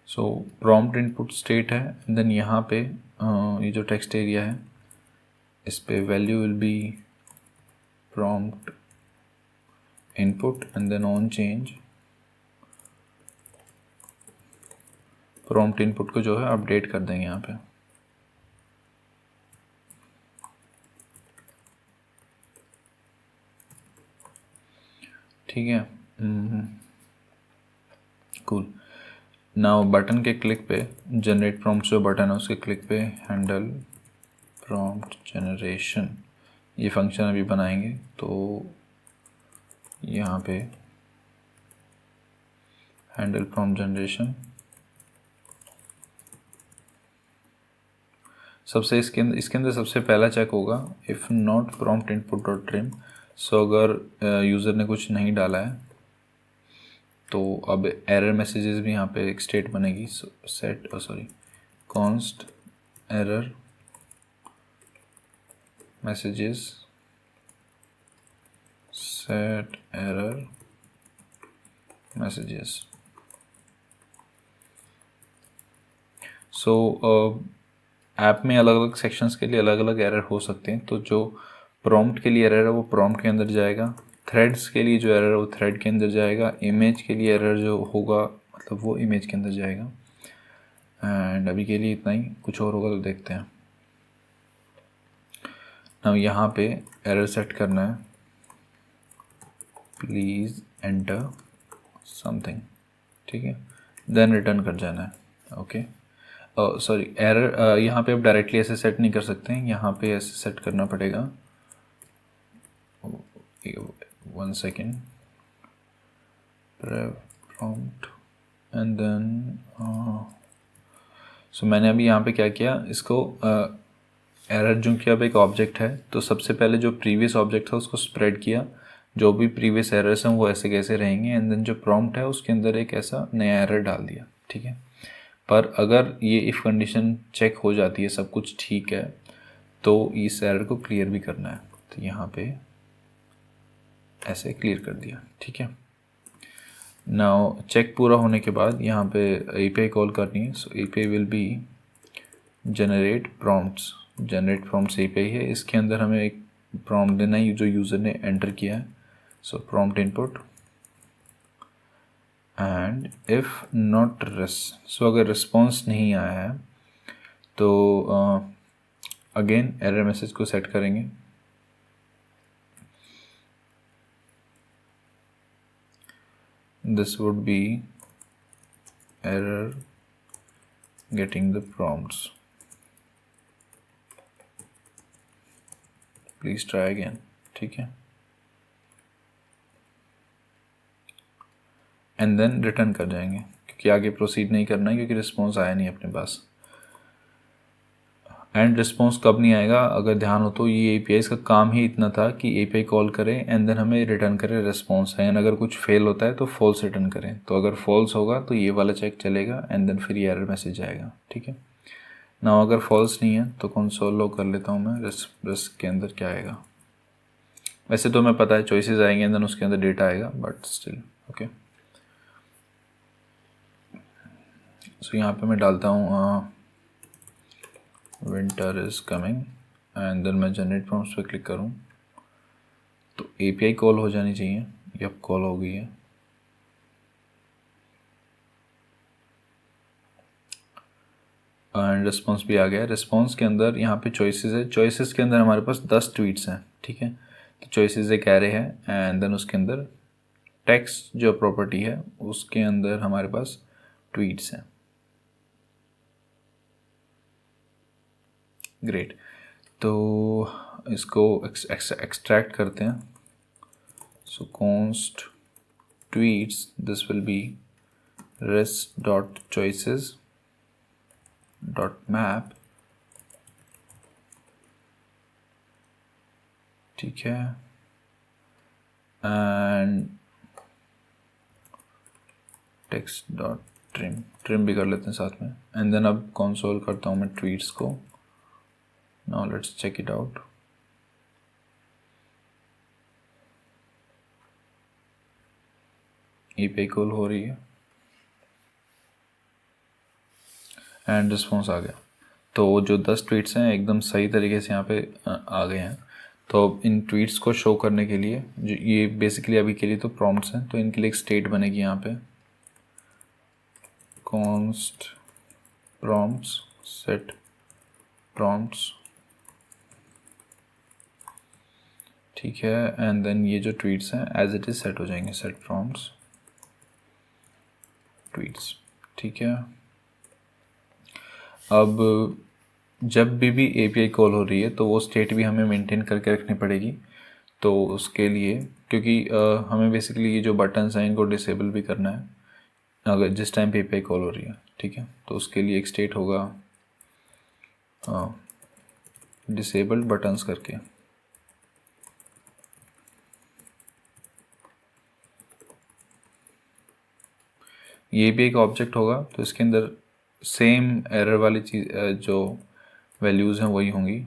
सो प्रॉम्प्ट इनपुट स्टेट है, देन यहाँ पे ये जो टेक्स्ट एरिया है इस पे value will be prompt input and then on change prompt input को जो है अपडेट कर देंगे यहाँ पे, ठीक है। कूल। नाउ बटन के क्लिक पे जनरेट प्रॉम्प्ट जो बटन है उसके क्लिक पे हैंडल प्रॉम्प्ट जनरेशन ये फंक्शन अभी बनाएंगे। तो यहाँ पे हैंडल प्रॉम्प्ट जनरेशन, सबसे इसके अंदर सबसे पहला चेक होगा if not prompt input dot trim. So अगर यूज़र ने कुछ नहीं डाला है तो अब एरर मैसेजेस भी यहाँ पे एक स्टेट बनेगी। Set const error messages, set error messages. सो ऐप में अलग अलग सेक्शंस के लिए अलग अलग एरर हो सकते हैं। तो जो प्रॉम्प्ट के लिए एरर है वो प्रॉम्प्ट के अंदर जाएगा, थ्रेड्स के लिए जो एरर है वो थ्रेड के अंदर जाएगा, इमेज के लिए एरर जो होगा मतलब वो इमेज के अंदर जाएगा। एंड अभी के लिए इतना ही, कुछ और होगा तो देखते हैं। अब यहाँ पे एरर सेट करना है, प्लीज़ एंटर समथिंग, ठीक है, देन रिटर्न कर जाना है। ओके सॉरी, एरर यहाँ पे आप डायरेक्टली ऐसे सेट नहीं कर सकते हैं, यहाँ पे ऐसे सेट करना पड़ेगा। 1 second, prompt and then so मैंने अभी यहाँ पे क्या किया, इसको एरर जो कि अब एक ऑब्जेक्ट है तो सबसे पहले जो प्रीवियस ऑब्जेक्ट था उसको स्प्रेड किया, जो भी प्रीवियस एरर्स हैं वो ऐसे कैसे रहेंगे, एंड देन जो प्रॉम्प्ट है उसके अंदर एक ऐसा नया एरर डाल दिया, ठीक है। पर अगर ये इफ़ कंडीशन चेक हो जाती है, सब कुछ ठीक है, तो इस एरर को क्लियर भी करना है। तो यहाँ पे ऐसे क्लियर कर दिया, ठीक है। नाउ चेक पूरा होने के बाद यहाँ पे API कॉल करनी है। सो API will be generate prompts. Generate prompts API है, इसके अंदर हमें एक प्रॉम्प्ट देना है जो यूज़र ने एंटर किया है। So prompt input and if not so अगर रिस्पॉन्स नहीं आया है तो अगेन एरर मैसेज को सेट करेंगे। This would be error getting the prompts. Please try again, ठीक है। एंड देन रिटर्न कर जाएंगे क्योंकि आगे प्रोसीड नहीं करना है क्योंकि रिस्पॉन्स आया नहीं अपने पास। एंड रिस्पॉन्स कब नहीं आएगा, अगर ध्यान हो तो ये API का काम ही इतना था कि API कॉल करे एंड देन हमें रिटर्न करे रिस्पॉन्स है, एंड अगर कुछ फेल होता है तो फॉल्स रिटर्न करें। तो अगर फॉल्स होगा तो ये वाला चेक चलेगा एंड देन फिर ये एरर मैसेज आएगा, ठीक है ना। अगर फॉल्स नहीं है तो कंसोल लॉग कर लेता हूँ मैं, रिस्क के अंदर क्या आएगा। वैसे तो मैं पता है चॉइसेस आएंगे एंड देन उसके अंदर डेटा आएगा, बट स्टिल ओके। सो यहाँ पे मैं डालता हूँ winter is coming and then मैं जनरेट प्रॉम्प्ट्स पे क्लिक करूँ तो API कॉल हो जानी चाहिए। यप, कॉल हो गई है। एंड रिस्पॉन्स भी आ गया। रिस्पॉन्स के अंदर यहाँ पे चॉइसेस है, चॉइसेस के अंदर हमारे पास 10 ट्वीट्स हैं, ठीक है। तो चॉइसेस एक एरे है एंड देन उसके अंदर टेक्स्ट जो प्रॉपर्टी है उसके अंदर हमारे पास ट्वीट्स हैं। ग्रेट, तो इसको एक्सट्रैक्ट करते हैं। सो const tweets, this will B res.choices .map, ठीक है, एंड text.trim भी कर लेते हैं साथ में। एंड देन अब कंसोल करता हूँ मैं ट्वीट्स को। Now let's check it out. API call हो रही है एंड रिस्पॉन्स आ गया। तो जो 10 ट्वीट्स हैं एकदम सही तरीके से यहाँ पे आ गए हैं। तो इन ट्वीट्स को शो करने के लिए जो ये बेसिकली अभी के लिए तो प्रॉम्प्ट्स हैं, तो इनके लिए एक स्टेट बनेगी यहाँ पे, कॉन्स्ट प्रॉम्प्ट्स सेट प्रॉम्प्ट्स, ठीक है। एंड देन ये जो ट्वीट्स हैं एज इट इज़ सेट हो जाएंगे, सेट प्रॉम्प्ट्स ट्वीट्स, ठीक है। अब जब भी API कॉल हो रही है तो वो स्टेट भी हमें मेंटेन करके रखनी पड़ेगी। तो उसके लिए क्योंकि हमें बेसिकली ये जो बटन्स हैं इनको डिसेबल भी करना है अगर जिस टाइम पे API कॉल हो रही है, ठीक है। तो उसके लिए एक स्टेट होगा डिसेबल्ड बटन्स करके। ये भी एक ऑब्जेक्ट होगा, तो इसके अंदर सेम एरर वाली चीज़ जो वैल्यूज़ हैं वही होंगी।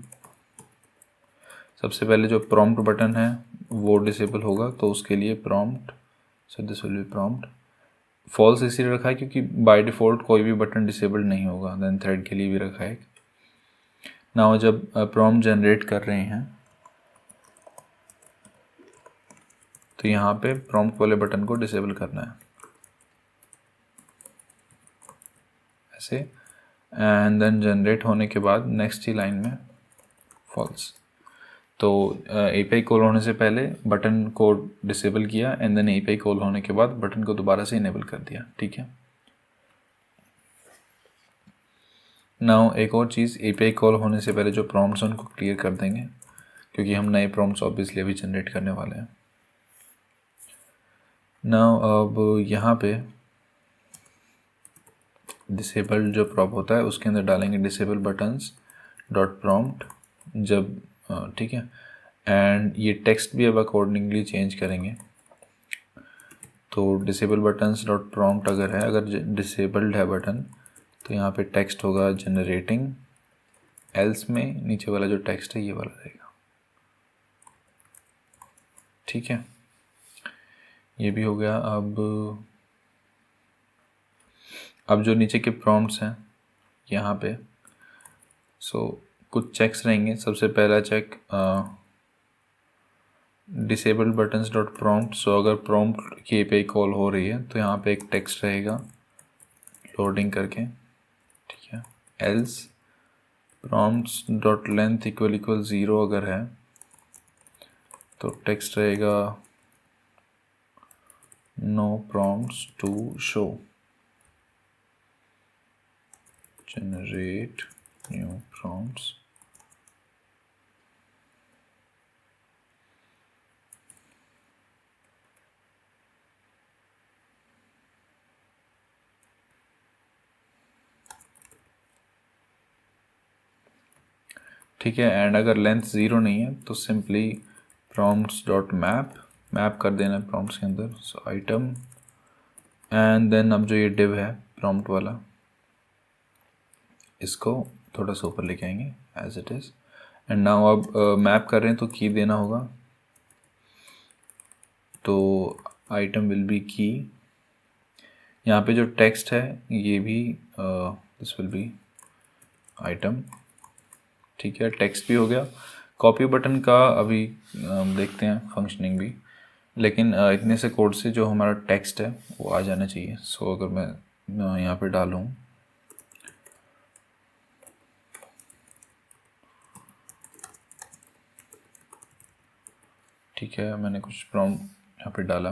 सबसे पहले जो प्रॉम्प्ट बटन है वो डिसेबल होगा, तो उसके लिए prompt, so this will be prompt. False इसलिए रखा है क्योंकि बाय डिफ़ॉल्ट कोई भी बटन डिसेबल नहीं होगा, देन थ्रेड के लिए भी रखा है। नाउ जब प्रॉम्प्ट जनरेट कर रहे हैं तो यहाँ पे प्रॉम्प्ट वाले बटन को डिसेबल करना है ऐसे, एंड देन जनरेट होने के बाद नेक्स्ट ही लाइन में फॉल्स। तो API कॉल होने से पहले बटन को डिसेबल किया एंड देन API कॉल होने के बाद बटन को दोबारा से इनेबल कर दिया, ठीक है। नाउ एक और चीज़, API कॉल होने से पहले जो प्रॉम्प्ट्स हैं उनको क्लियर कर देंगे क्योंकि हम नए प्रॉम्प्ट्स ऑब्वियसली अभी जनरेट करने वाले हैं। नाउ अब यहाँ पे डिसेबल जो प्रॉम्प्ट होता है उसके अंदर डालेंगे डिसेबल बटन्स डॉट प्रॉम्प्ट जब, ठीक है। एंड ये टेक्स्ट भी अब अकॉर्डिंगली चेंज करेंगे। तो डिसेबल बटन्स डॉट प्रॉम्प्ट अगर है, अगर डिसेबल्ड है बटन तो यहाँ पे टेक्स्ट होगा जनरेटिंग, एल्स में नीचे वाला जो टेक्स्ट है ये वाला रहेगा, ठीक है। ये भी हो गया। अब जो नीचे के प्रॉम्प्ट्स हैं यहाँ पे, सो कुछ चेक्स रहेंगे। सबसे पहला check disabled buttons dot prompt, so अगर प्रॉम्प्ट की API कॉल हो रही है तो यहाँ पे एक टेक्स्ट रहेगा लोडिंग करके, ठीक है। Else prompts dot length equal 0 अगर है तो टेक्स्ट रहेगा no prompts to show, generate new prompts. ठीक है। एंड अगर लेंथ 0 नहीं है तो सिंपली प्रॉम्प्ट्स डॉट मैप कर देना है प्रॉम्प्ट्स के अंदर, सो आइटम, एंड देन अब जो ये डिव है प्रॉम्प्ट वाला इसको थोड़ा सा ऊपर लेके आएंगे as it is. And now अब मैप कर रहे हैं तो की देना होगा, तो आइटम विल बी की। यहाँ पे जो टेक्स्ट है ये भी दिस विल बी आइटम, ठीक है। टेक्स्ट भी हो गया। कॉपी बटन का अभी देखते हैं फंक्शनिंग भी, लेकिन इतने से कोड से जो हमारा टेक्स्ट है वो आ जाना चाहिए। सो अगर मैं यहाँ पे डालूँ, ठीक है, मैंने कुछ प्रॉम्प्ट यहाँ पे डाला,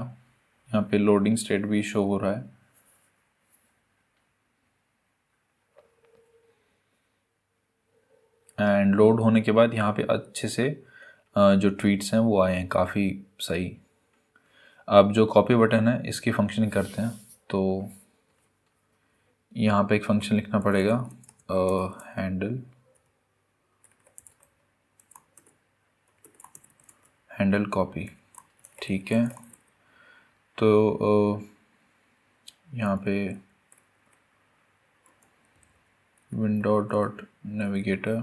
यहाँ पे लोडिंग स्टेट भी शो हो रहा है। एंड लोड होने के बाद यहाँ पे अच्छे से जो ट्वीट्स हैं वो आए हैं काफ़ी सही। अब जो कॉपी बटन है इसकी फंक्शनिंग करते हैं, तो यहाँ पे एक फंक्शन लिखना पड़ेगा हैंडल कॉपी, ठीक है। तो यहाँ पे window dot navigator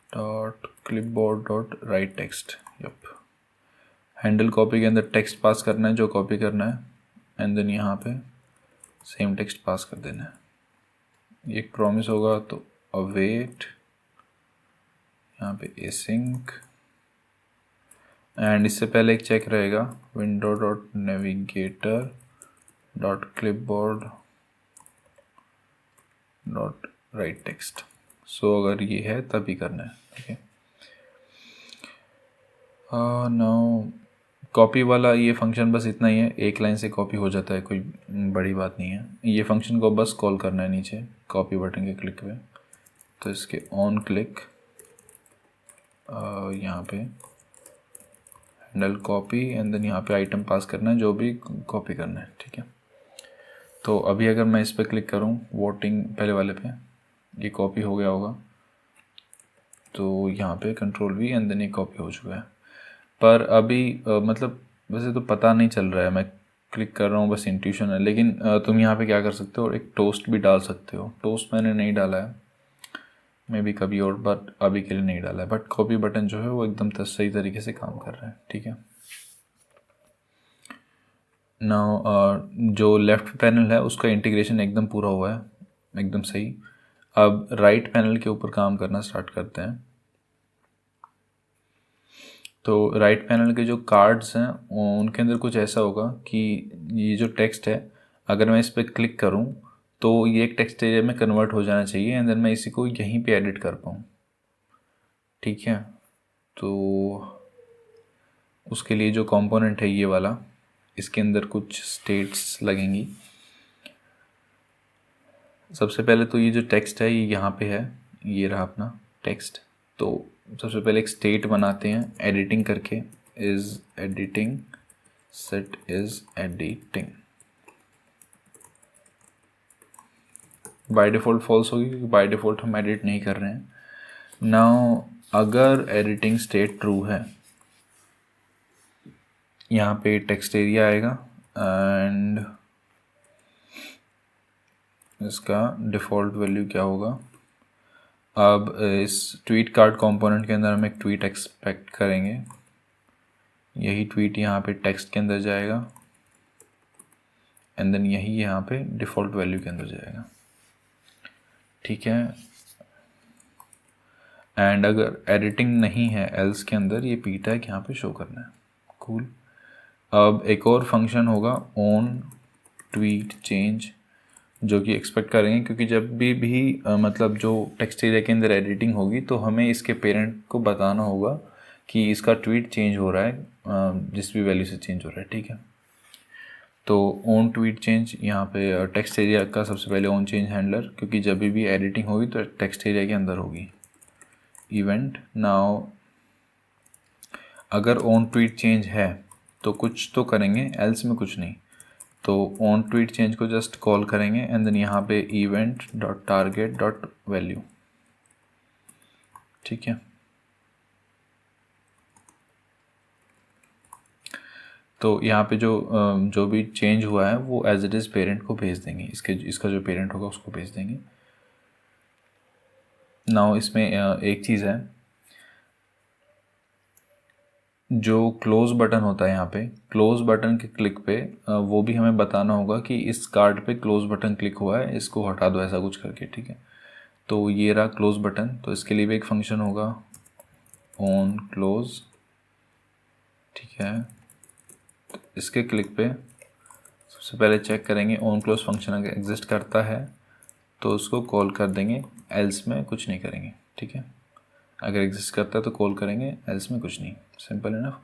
dot clipboard dot write text, yup. Handle copy के अंदर टेक्स्ट पास करना है जो कॉपी करना है, एंड देन यहाँ पे सेम टेक्स्ट पास कर देना है। एक प्रॉमिस होगा तो अवेट, यहाँ पे एसिंक, एंड इससे पहले एक चेक रहेगा window dot navigator dot clipboard dot write text. So अगर ये है तभी करना है, ठीक है। नाउ कॉपी वाला ये फंक्शन बस इतना ही है, एक लाइन से कॉपी हो जाता है, कोई बड़ी बात नहीं है। ये फंक्शन को बस कॉल करना है नीचे कॉपी बटन के क्लिक पे, तो इसके ऑन क्लिक यहाँ पे हैंडल कॉपी एंड देन यहाँ पे आइटम पास करना है, जो भी कॉपी करना है, ठीक है। तो अभी अगर मैं इस पर क्लिक करूँ वोटिंग पहले वाले पे, ये कॉपी हो गया होगा, तो यहाँ पे कंट्रोल वी एंड देन ये कॉपी हो चुका है। पर अभी मतलब वैसे तो पता नहीं चल रहा है, मैं क्लिक कर रहा हूँ, बस इंट्यूशन है। लेकिन तुम यहाँ पे क्या कर सकते हो, एक टोस्ट भी डाल सकते हो। टोस्ट मैंने नहीं डाला है, मे भी कभी और, बट अभी के लिए नहीं डाला है। बट कॉपी बटन जो है वो एकदम सही तरीके से काम कर रहा है, ठीक है। नाउ जो लेफ़्ट पैनल है उसका इंटीग्रेशन एकदम पूरा हुआ है, एकदम सही। अब राइट पैनल के ऊपर काम करना स्टार्ट करते हैं। तो राइट पैनल के जो कार्ड्स हैं उनके अंदर कुछ ऐसा होगा कि ये जो टेक्स्ट है, अगर मैं इस पर क्लिक करूं तो ये एक टेक्स्ट एरिया में कन्वर्ट हो जाना चाहिए एंड देन मैं इसी को यहीं पे एडिट कर पाऊँ, ठीक है। तो उसके लिए जो कंपोनेंट है ये वाला, इसके अंदर कुछ स्टेट्स लगेंगी। सबसे पहले तो ये जो टेक्स्ट है ये यहाँ पे है, ये रहा अपना टेक्स्ट। तो सबसे पहले एक स्टेट बनाते हैं एडिटिंग करके, is editing, set is editing. By default false होगी क्योंकि बाय डिफ़ॉल्ट हम एडिट नहीं कर रहे हैं। नाउ अगर एडिटिंग स्टेट ट्रू है, यहाँ पे टेक्स्ट एरिया आएगा एंड इसका डिफ़ॉल्ट वैल्यू क्या होगा। अब इस ट्वीट कार्ड कंपोनेंट के अंदर हम एक ट्वीट एक्सपेक्ट करेंगे, यही ट्वीट यहाँ पे टेक्स्ट के अंदर जाएगा एंड देन यही यहाँ पे डिफ़ॉल्ट वैल्यू के अंदर जाएगा, ठीक है। एंड अगर एडिटिंग नहीं है एल्स के अंदर ये पी टैग यहाँ पे शो करना है, कूल। अब एक और फंक्शन होगा ऑन ट्वीट चेंज, जो कि एक्सपेक्ट करेंगे क्योंकि जब भी मतलब जो टेक्स्ट एरिया के अंदर एडिटिंग होगी तो हमें इसके पेरेंट को बताना होगा कि इसका ट्वीट चेंज हो रहा है, जिस भी वैल्यू से चेंज हो रहा है, ठीक है। तो ऑन ट्वीट चेंज यहाँ पे टेक्स्ट एरिया का सबसे पहले ऑन चेंज हैंडलर, क्योंकि जब भी एडिटिंग होगी तो टेक्स्ट एरिया के अंदर होगी। इवेंट नाउ अगर ऑन ट्वीट चेंज है तो कुछ तो करेंगे, एल्स में कुछ नहीं। तो ऑन ट्वीट चेंज को जस्ट कॉल करेंगे एंड देन यहाँ पे event dot target dot value, ठीक है। तो यहाँ पे जो भी चेंज हुआ है वो एज इट इज़ पेरेंट को भेज देंगे, इसका जो पेरेंट होगा उसको भेज देंगे। नाउ इसमें एक चीज़ है, जो क्लोज बटन होता है यहाँ पे, क्लोज बटन के क्लिक पे वो भी हमें बताना होगा कि इस कार्ड पे क्लोज बटन क्लिक हुआ है, इसको हटा दो ऐसा कुछ करके, ठीक है। तो ये रहा क्लोज बटन, तो इसके लिए भी एक फंक्शन होगा ऑन क्लोज, ठीक है। तो इसके क्लिक पे सबसे पहले चेक करेंगे ऑन क्लोज फंक्शन अगर एग्जिस्ट करता है तो उसको कॉल कर देंगे, एल्स में कुछ नहीं करेंगे, ठीक है। अगर एग्जिस्ट करता है तो कॉल करेंगे, एल्स में कुछ नहीं, सिंपल इनफ।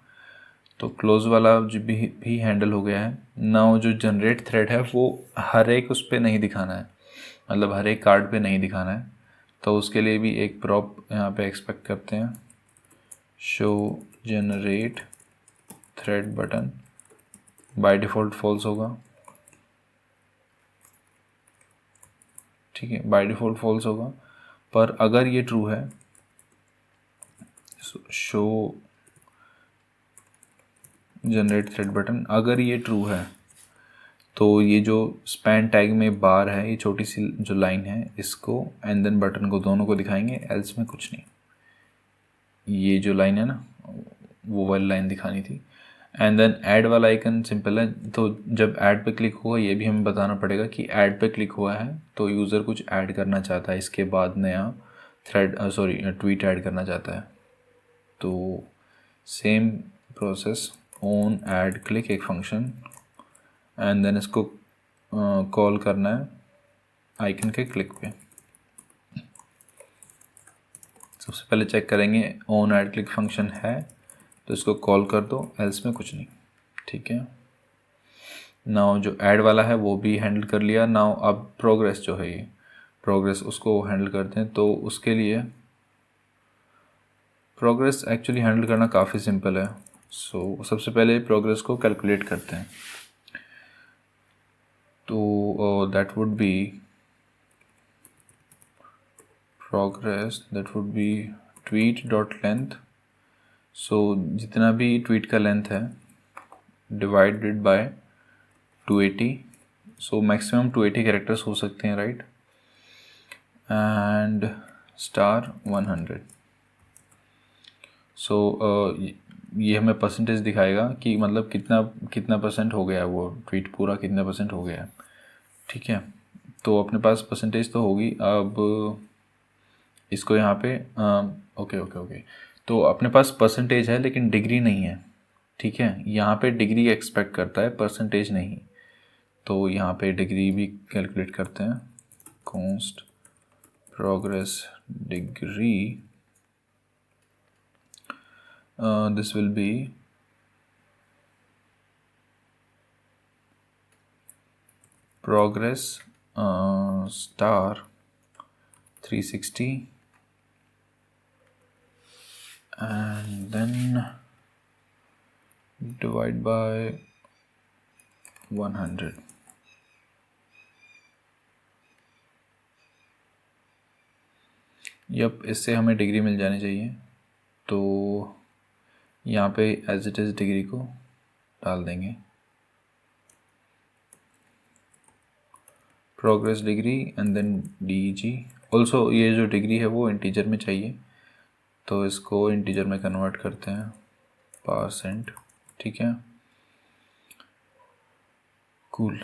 तो क्लोज वाला जो भी हैंडल हो गया है। नाउ जो जनरेट थ्रेड है वो हर एक उस पर नहीं दिखाना है, मतलब हर एक कार्ड पे नहीं दिखाना है। तो उसके लिए भी एक प्रॉप यहाँ पे एक्सपेक्ट करते हैं, show generate thread button, by default false होगा, ठीक है, बाय डिफ़ॉल्ट फॉल्स होगा। पर अगर ये ट्रू है, शो जनरेट थ्रेड बटन, अगर ये ट्रू है तो ये जो स्पैन टैग में बार है, ये छोटी सी जो लाइन है, इसको एंड देन बटन को दोनों को दिखाएंगे, एल्स में कुछ नहीं। ये जो लाइन है ना, वो वाली लाइन दिखानी थी। एंड देन ऐड वाला आइकन सिंपल है, तो जब ऐड पे क्लिक हुआ ये भी हमें बताना पड़ेगा कि ऐड पे क्लिक हुआ है तो यूज़र कुछ ऐड करना चाहता है, इसके बाद नया थ्रेड ट्वीट ऐड करना चाहता है। तो same process, on add click एक फंक्शन एंड देन इसको कॉल करना है आइकन के क्लिक पे। सबसे पहले चेक करेंगे ऑन ऐड क्लिक फंक्शन है तो इसको कॉल कर दो, एल्स में कुछ नहीं, ठीक है। नाउ जो ऐड वाला है वो भी हैंडल कर लिया। नाउ अब प्रोग्रेस जो है ये, प्रोग्रेस उसको हैंडल करते हैं। तो उसके लिए प्रोग्रेस एक्चुअली हैंडल करना काफ़ी सिंपल है। सो सबसे पहले प्रोग्रेस को कैलकुलेट करते हैं। तो that would be progress, that would be tweet dot length. So जितना भी ट्वीट का लेंथ है divided by 280। So maximum 280 characters हो सकते हैं, राइट। And star 100। सो ये हमें परसेंटेज दिखाएगा कि मतलब कितना कितना परसेंट हो गया है, वो ट्वीट पूरा कितना परसेंट हो गया है, ठीक है। तो अपने पास परसेंटेज तो होगी। अब इसको यहाँ पे ओके ओके ओके, तो अपने पास परसेंटेज है लेकिन डिग्री नहीं है, ठीक है। यहाँ पे डिग्री एक्सपेक्ट करता है, परसेंटेज नहीं। तो यहाँ पे डिग्री भी कैलकुलेट करते हैं। Const progress degree, this will be progress star 360 and then divide by 100। Yup, इससे हमें डिग्री मिल जानी चाहिए। तो यहाँ पे एज इट इज़ डिग्री को डाल देंगे, progress degree and then DG। Also ये जो डिग्री है वो इंटीजर में चाहिए, तो इसको इंटीजर में कन्वर्ट करते हैं, परसेंट, ठीक है। कूल।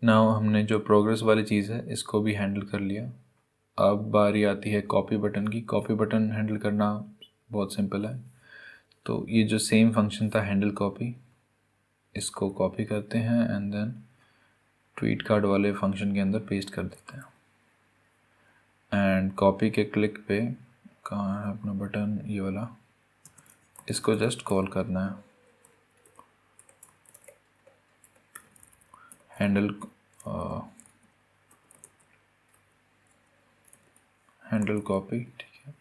नाउ हमने जो प्रोग्रेस वाली चीज़ है इसको भी हैंडल कर लिया। अब बारी आती है कॉपी बटन की। कॉपी बटन हैंडल करना बहुत सिंपल है। तो ये जो सेम फंक्शन था हैंडल कॉपी, इसको कॉपी करते हैं एंड देन ट्वीट कार्ड वाले फंक्शन के अंदर पेस्ट कर देते हैं। एंड कॉपी के क्लिक पे, कहाँ है अपना बटन, ये वाला, इसको जस्ट कॉल करना है, हैंडल कॉपी, ठीक है।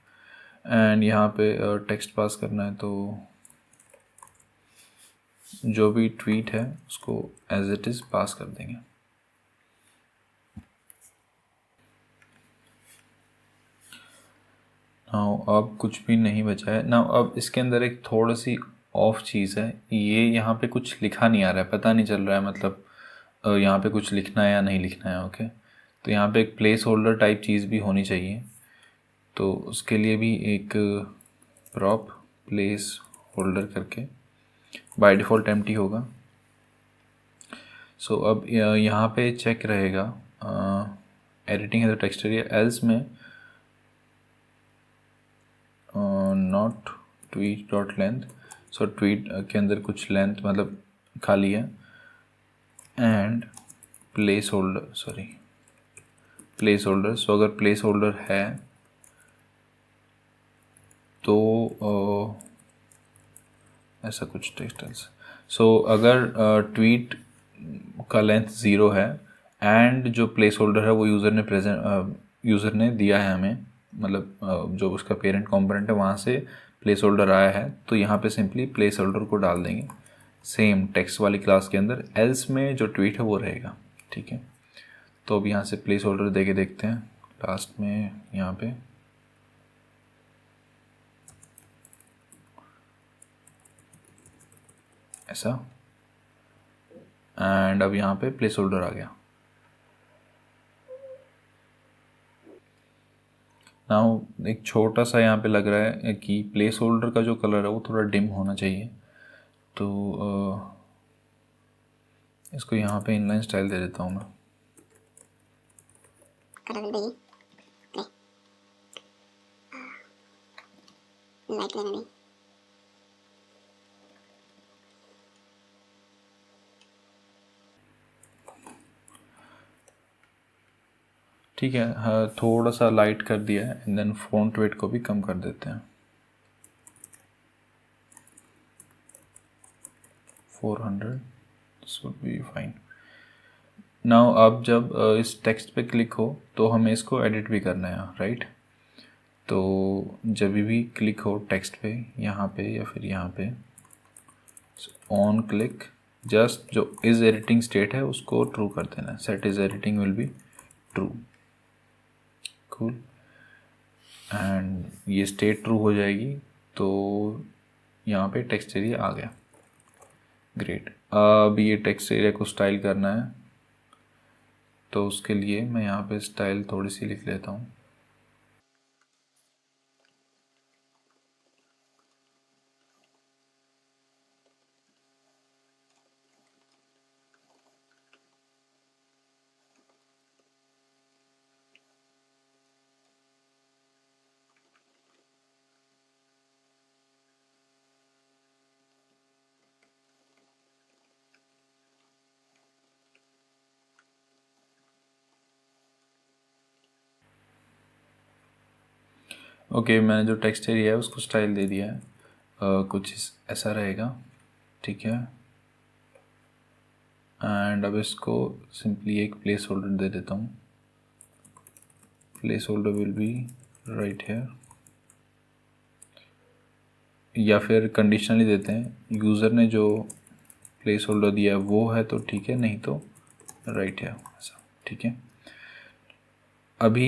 एंड यहाँ पे टेक्स्ट पास करना है, तो जो भी ट्वीट है उसको एज इट इज़ पास कर देंगे। नाउ अब कुछ भी नहीं बचा है। नाउ अब इसके अंदर एक थोड़ी सी ऑफ चीज़ है, ये यहाँ पे कुछ लिखा नहीं आ रहा है, पता नहीं चल रहा है मतलब यहाँ पे कुछ लिखना है या नहीं लिखना है, ओके। तो यहाँ पे एक प्लेस होल्डर टाइप चीज़ भी होनी चाहिए। तो उसके लिए भी एक प्रॉप प्लेस होल्डर करके, बाय डिफ़ॉल्ट एम्प्टी होगा। सो अब यहाँ पे चेक रहेगा एडिटिंग है तो टेक्स्ट एरिया, एल्स में not tweet dot length. So tweet के अंदर कुछ लेंथ मतलब खाली है। And placeholder, sorry placeholder. So अगर प्लेस होल्डर है तो ऐसा कुछ टेक्स्ट। सो अगर ट्वीट का लेंथ 0 है एंड जो प्लेस होल्डर है वो यूज़र ने दिया है हमें, मतलब जो उसका पेरेंट कंपोनेंट है वहाँ से प्लेस होल्डर आया है, तो यहाँ पे सिंपली प्लेस होल्डर को डाल देंगे सेम टेक्स्ट वाली क्लास के अंदर। एल्स में जो ट्वीट है वो रहेगा, ठीक है। तो अब यहाँ से प्लेस होल्डर दे के देखते हैं लास्ट में यहाँ पे। ऐसा, एंड अब यहाँ पे प्लेस होल्डर आ गया। नाउ एक छोटा सा यहाँ पे लग रहा है कि प्लेस होल्डर का जो कलर है वो थोड़ा डिम होना चाहिए, तो इसको यहाँ पे इनलाइन स्टाइल दे देता हूँ मैं। ठीक है, हाँ, थोड़ा सा लाइट कर दिया है एंड देन फॉन्ट वेट को भी कम कर देते हैं 400। This would be fine. Now अब जब इस टेक्स्ट पे क्लिक हो तो हमें इसको एडिट भी करना है, राइट। तो जब भी क्लिक हो टेक्स्ट पे, यहाँ पे या फिर यहाँ पे, ऑन क्लिक, जस्ट जो इज एडिटिंग स्टेट है उसको ट्रू कर देना, set is editing will be true. Cool. And ये स्टेट ट्रू हो जाएगी तो यहाँ पे टेक्स्ट एरिया आ गया। ग्रेट। अब ये टेक्स्ट एरिया को स्टाइल करना है, तो उसके लिए मैं यहाँ पे स्टाइल थोड़ी सी लिख लेता हूँ। ओके, मैंने जो टेक्स्ट एरिया है उसको स्टाइल दे दिया है, कुछ ऐसा रहेगा, ठीक है। एंड अब इसको सिंपली एक प्लेस होल्डर दे देता हूँ। Placeholder will be right here, या फिर कंडीशनली देते हैं, यूज़र ने जो प्लेस होल्डर दिया है वो है तो ठीक है, नहीं तो राइट है, ऐसा, ठीक है। अभी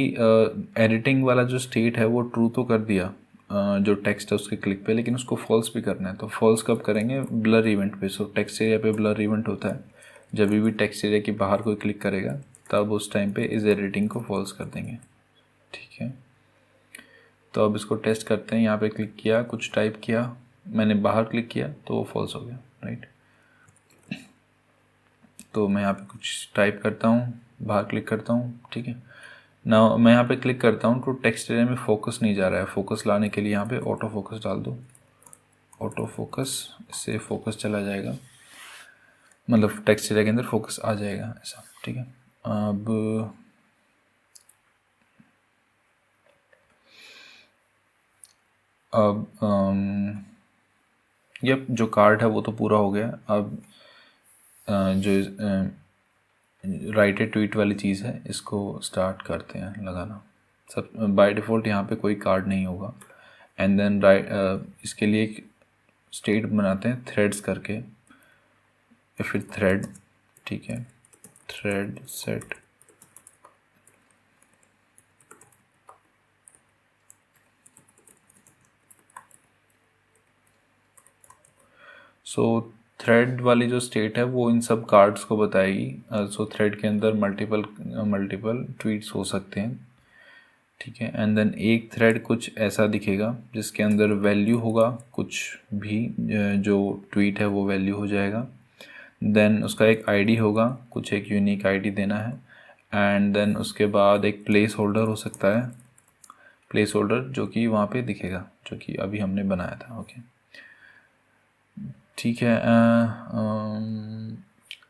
एडिटिंग वाला जो स्टेट है वो ट्रू तो कर दिया, जो टेक्स्ट है उसके क्लिक पे, लेकिन उसको फॉल्स भी करना है। तो फॉल्स कब करेंगे? ब्लर इवेंट पे। सो टेक्स्ट एरिया पे ब्लर इवेंट होता है, जब भी टेक्स्ट एरिया के बाहर कोई क्लिक करेगा तब उस टाइम पे इस एडिटिंग को फॉल्स कर देंगे, ठीक है। तो अब इसको टेस्ट करते हैं। यहाँ पे क्लिक किया, कुछ टाइप किया, मैंने बाहर क्लिक किया तो वो फॉल्स हो गया, राइट। तो मैं यहाँ पे कुछ टाइप करता हूँ, बाहर क्लिक करता हूँ, ठीक है ना। मैं यहाँ पे क्लिक करता हूँ तो टेक्स्ट एरिया में फोकस नहीं जा रहा है। फोकस लाने के लिए यहाँ पे ऑटो फोकस डाल दो, ऑटो फोकस, इससे फोकस चला जाएगा, मतलब टेक्स्ट एरिया के अंदर फोकस आ जाएगा, ऐसा, ठीक है। अब ये जो कार्ड है वो तो पूरा हो गया। अब जो राइटेड ट्वीट वाली चीज़ है इसको स्टार्ट करते हैं लगाना। सब बाय डिफ़ॉल्ट यहाँ पे कोई कार्ड नहीं होगा। एंड देन इसके लिए एक स्टेट बनाते हैं थ्रेड्स करके, या फिर थ्रेड, ठीक है, थ्रेड सेट। सो थ्रेड वाली जो स्टेट है वो इन सब कार्ड्स को बताएगी। सो थ्रेड के अंदर मल्टीपल ट्वीट्स हो सकते हैं, ठीक है। एंड देन एक थ्रेड कुछ ऐसा दिखेगा जिसके अंदर वैल्यू होगा, कुछ भी जो ट्वीट है वो वैल्यू हो जाएगा। देन उसका एक आईडी होगा, कुछ एक यूनिक आईडी देना है। एंड देन उसके बाद एक प्लेस होल्डर हो सकता है, प्लेस होल्डर जो कि वहाँ पे दिखेगा, जो कि अभी हमने बनाया था, ओके, ठीक है।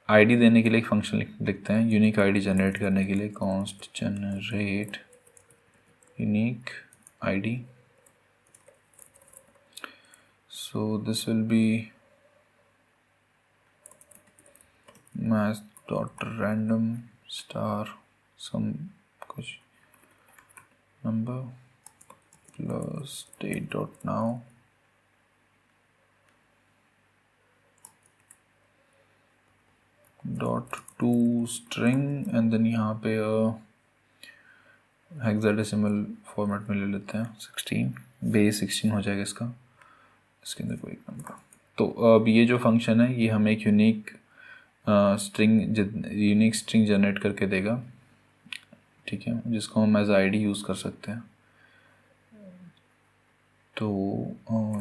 आईडी देने के लिए एक फंक्शन लिखते हैं, यूनिक आईडी जनरेट करने के लिए const generate unique id. So this will be math dot random star some कुछ number plus date dot now dot to string, and then यहाँ पे हेक्साडेसिमल फॉर्मेट में ले लेते हैं 16, बेस 16 हो जाएगा इसका, इसके अंदर कोई नंबर। तो अब ये जो फंक्शन है ये हमें एक यूनिक स्ट्रिंग जनरेट करके देगा, ठीक है, जिसको हम एज आईडी यूज़ कर सकते हैं। तो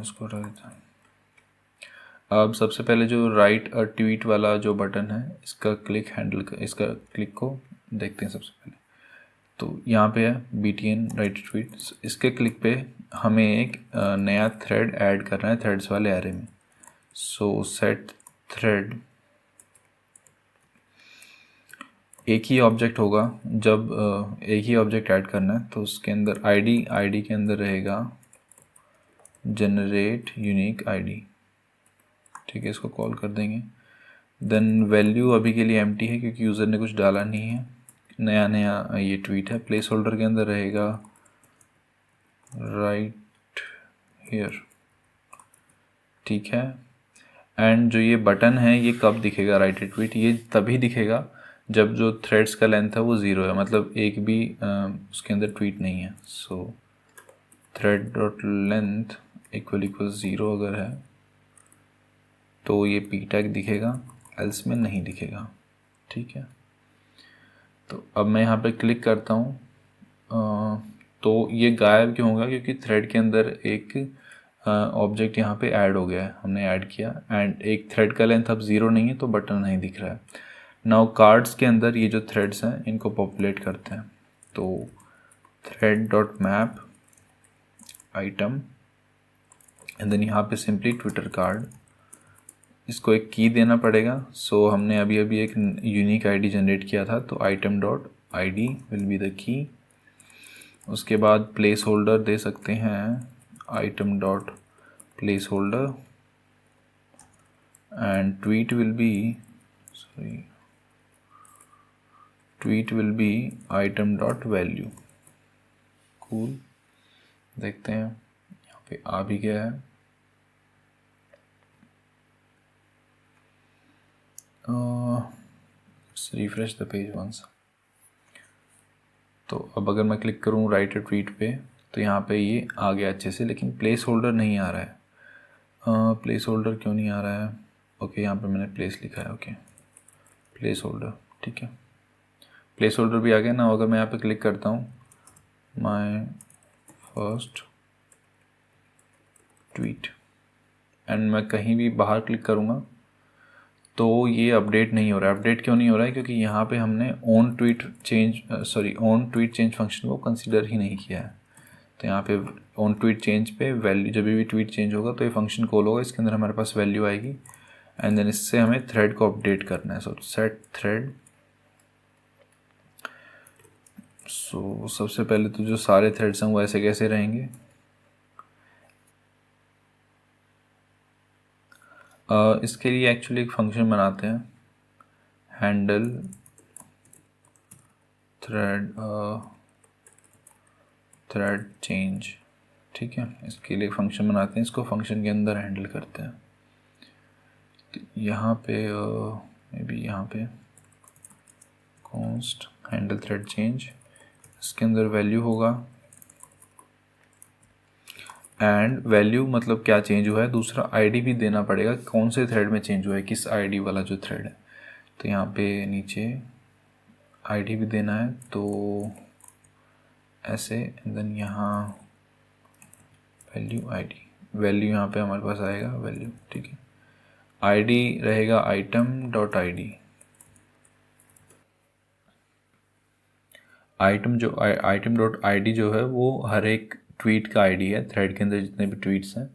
इसको रख देते हैं। अब सबसे पहले जो राइट ट्वीट वाला जो बटन है इसका क्लिक को देखते हैं सबसे पहले। तो यहाँ पे है BTN राइट ट्वीट, इसके क्लिक पे हमें एक नया थ्रेड ऐड करना है थ्रेड्स वाले एरे में। सो सेट थ्रेड, एक ही ऑब्जेक्ट होगा, जब एक ही ऑब्जेक्ट ऐड करना है तो उसके अंदर आईडी के अंदर रहेगा जनरेट यूनिक आईडी, ठीक है, इसको कॉल कर देंगे। देन वैल्यू अभी के लिए एम्प्टी है क्योंकि यूज़र ने कुछ डाला नहीं है, नया नया ये ट्वीट है। प्लेस होल्डर के अंदर रहेगा राइट हियर, ठीक है। एंड जो ये बटन है ये कब दिखेगा राइट ए ट्वीट, ये तभी दिखेगा जब जो थ्रेड्स का लेंथ है वो 0 है, मतलब एक भी उसके अंदर ट्वीट नहीं है। सो थ्रेड डॉट लेंथ इक्वल 0 अगर है तो ये पी टैग दिखेगा, एल्स में नहीं दिखेगा, ठीक है। तो अब मैं यहाँ पे क्लिक करता हूँ तो ये गायब क्यों होगा, क्योंकि थ्रेड के अंदर एक ऑब्जेक्ट यहाँ पे ऐड हो गया है, हमने ऐड किया एंड एक थ्रेड का लेंथ अब 0 नहीं है तो बटन नहीं दिख रहा है। नाउ कार्ड्स के अंदर ये जो थ्रेड्स हैं इनको पॉपुलेट करते हैं, तो thread dot map item and then यहाँ पे सिंपली ट्विटर कार्ड, इसको एक की देना पड़ेगा। सो हमने अभी अभी एक यूनिक आईडी जनरेट किया था, तो item dot ID will be the key. उसके बाद प्लेस होल्डर दे सकते हैं item dot placeholder and tweet will be item dot value. Cool, देखते हैं यहाँ पे आ भी गया है। Refresh the page once. तो अब अगर मैं क्लिक करूँ राइट ट्वीट पे तो यहाँ पे ये आ गया अच्छे से, लेकिन प्लेस होल्डर नहीं आ रहा है। प्लेस होल्डर क्यों नहीं आ रहा है? ओके, यहाँ पे मैंने प्लेस लिखा है, ओके प्लेस होल्डर, ठीक है। प्लेस होल्डर भी आ गया ना। अगर मैं यहाँ पे क्लिक करता हूँ माय फर्स्ट ट्वीट एंड मैं कहीं भी बाहर क्लिक करूँगा तो ये अपडेट नहीं हो रहा है। अपडेट क्यों नहीं हो रहा है? क्योंकि यहाँ पे हमने ऑन ट्वीट चेंज फंक्शन को कंसीडर ही नहीं किया है। तो यहाँ पे ऑन ट्वीट चेंज पे वैल्यू, जब भी ट्वीट चेंज होगा तो ये फंक्शन कॉल होगा, इसके अंदर हमारे पास वैल्यू आएगी एंड देन इससे हमें थ्रेड को अपडेट करना है। सो सेट थ्रेड। सो सबसे पहले तो जो सारे थ्रेड्स हैं वो ऐसे कैसे रहेंगे, इसके लिए एक्चुअली एक फंक्शन बनाते हैं हैंडल थ्रेड चेंज, ठीक है। इसके लिए फंक्शन बनाते हैं, इसको फंक्शन के अंदर हैंडल करते हैं। यहाँ पे मे बी यहाँ पे कॉन्स्ट हैंडल थ्रेड चेंज, इसके अंदर वैल्यू होगा एंड वैल्यू मतलब क्या चेंज हुआ है, दूसरा आईडी भी देना पड़ेगा, कौन से थ्रेड में चेंज हुआ है, किस आईडी वाला जो थ्रेड है। तो यहाँ पे नीचे आईडी भी देना है, तो ऐसे देन यहाँ वैल्यू आईडी, वैल्यू यहाँ पे हमारे पास आएगा वैल्यू, ठीक है। आईडी रहेगा item dot ID, item dot ID जो है वो हर एक ट्वीट का आईडी है, थ्रेड के अंदर जितने भी ट्वीट्स हैं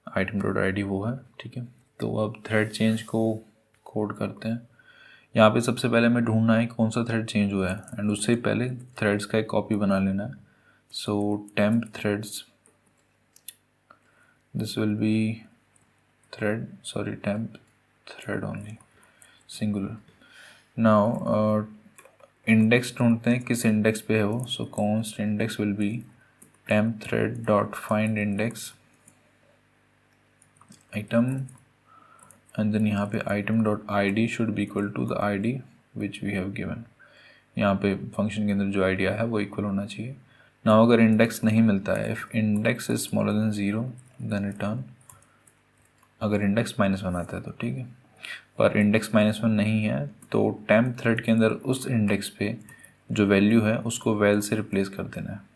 आइटम डॉट आईडी वो है, ठीक है। तो अब थ्रेड चेंज को कोड करते हैं। यहाँ पे सबसे पहले हमें ढूंढना है कौन सा थ्रेड चेंज हुआ है एंड उससे पहले थ्रेड्स का एक कॉपी बना लेना है। So temp threads, this will be temp thread only singular. Now index ढूंढते हैं, किस इंडेक्स पे है वो। So const index will be temp thread dot find index item and then यहाँ पे item dot ID should be equal to the ID which we have given. यहाँ पे फंक्शन के अंदर जो आईडी है वो इक्वल होना चाहिए। ना अगर इंडेक्स नहीं मिलता है, if index is smaller then 0 then return, अगर इंडेक्स -1 आता है तो ठीक है, पर इंडेक्स -1 नहीं है तो टेम्प थ्रेड के अंदर उस इंडेक्स पे जो वैल्यू है उसको वैल से रिप्लेस कर देना है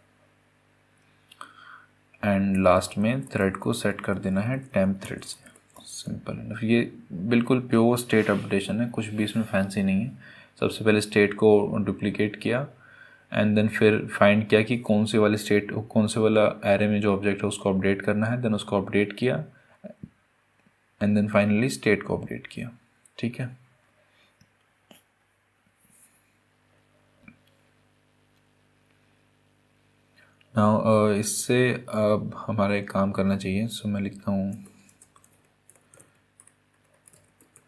एंड लास्ट में थ्रेड को सेट कर देना है टेम्प थ्रेड से। सिंपल इनफ, ये बिल्कुल प्योर स्टेट अपडेशन है, कुछ भी इसमें फैंसी नहीं है। सबसे पहले स्टेट को डुप्लीकेट किया एंड देन फिर फाइंड किया कि कौन से वाला एरे में जो ऑब्जेक्ट है उसको अपडेट करना है, देन उसको अपडेट किया एंड देन फाइनली स्टेट को अपडेट किया, ठीक है। नाउ इससे अब हमारा एक काम करना चाहिए। सो मैं लिखता हूँ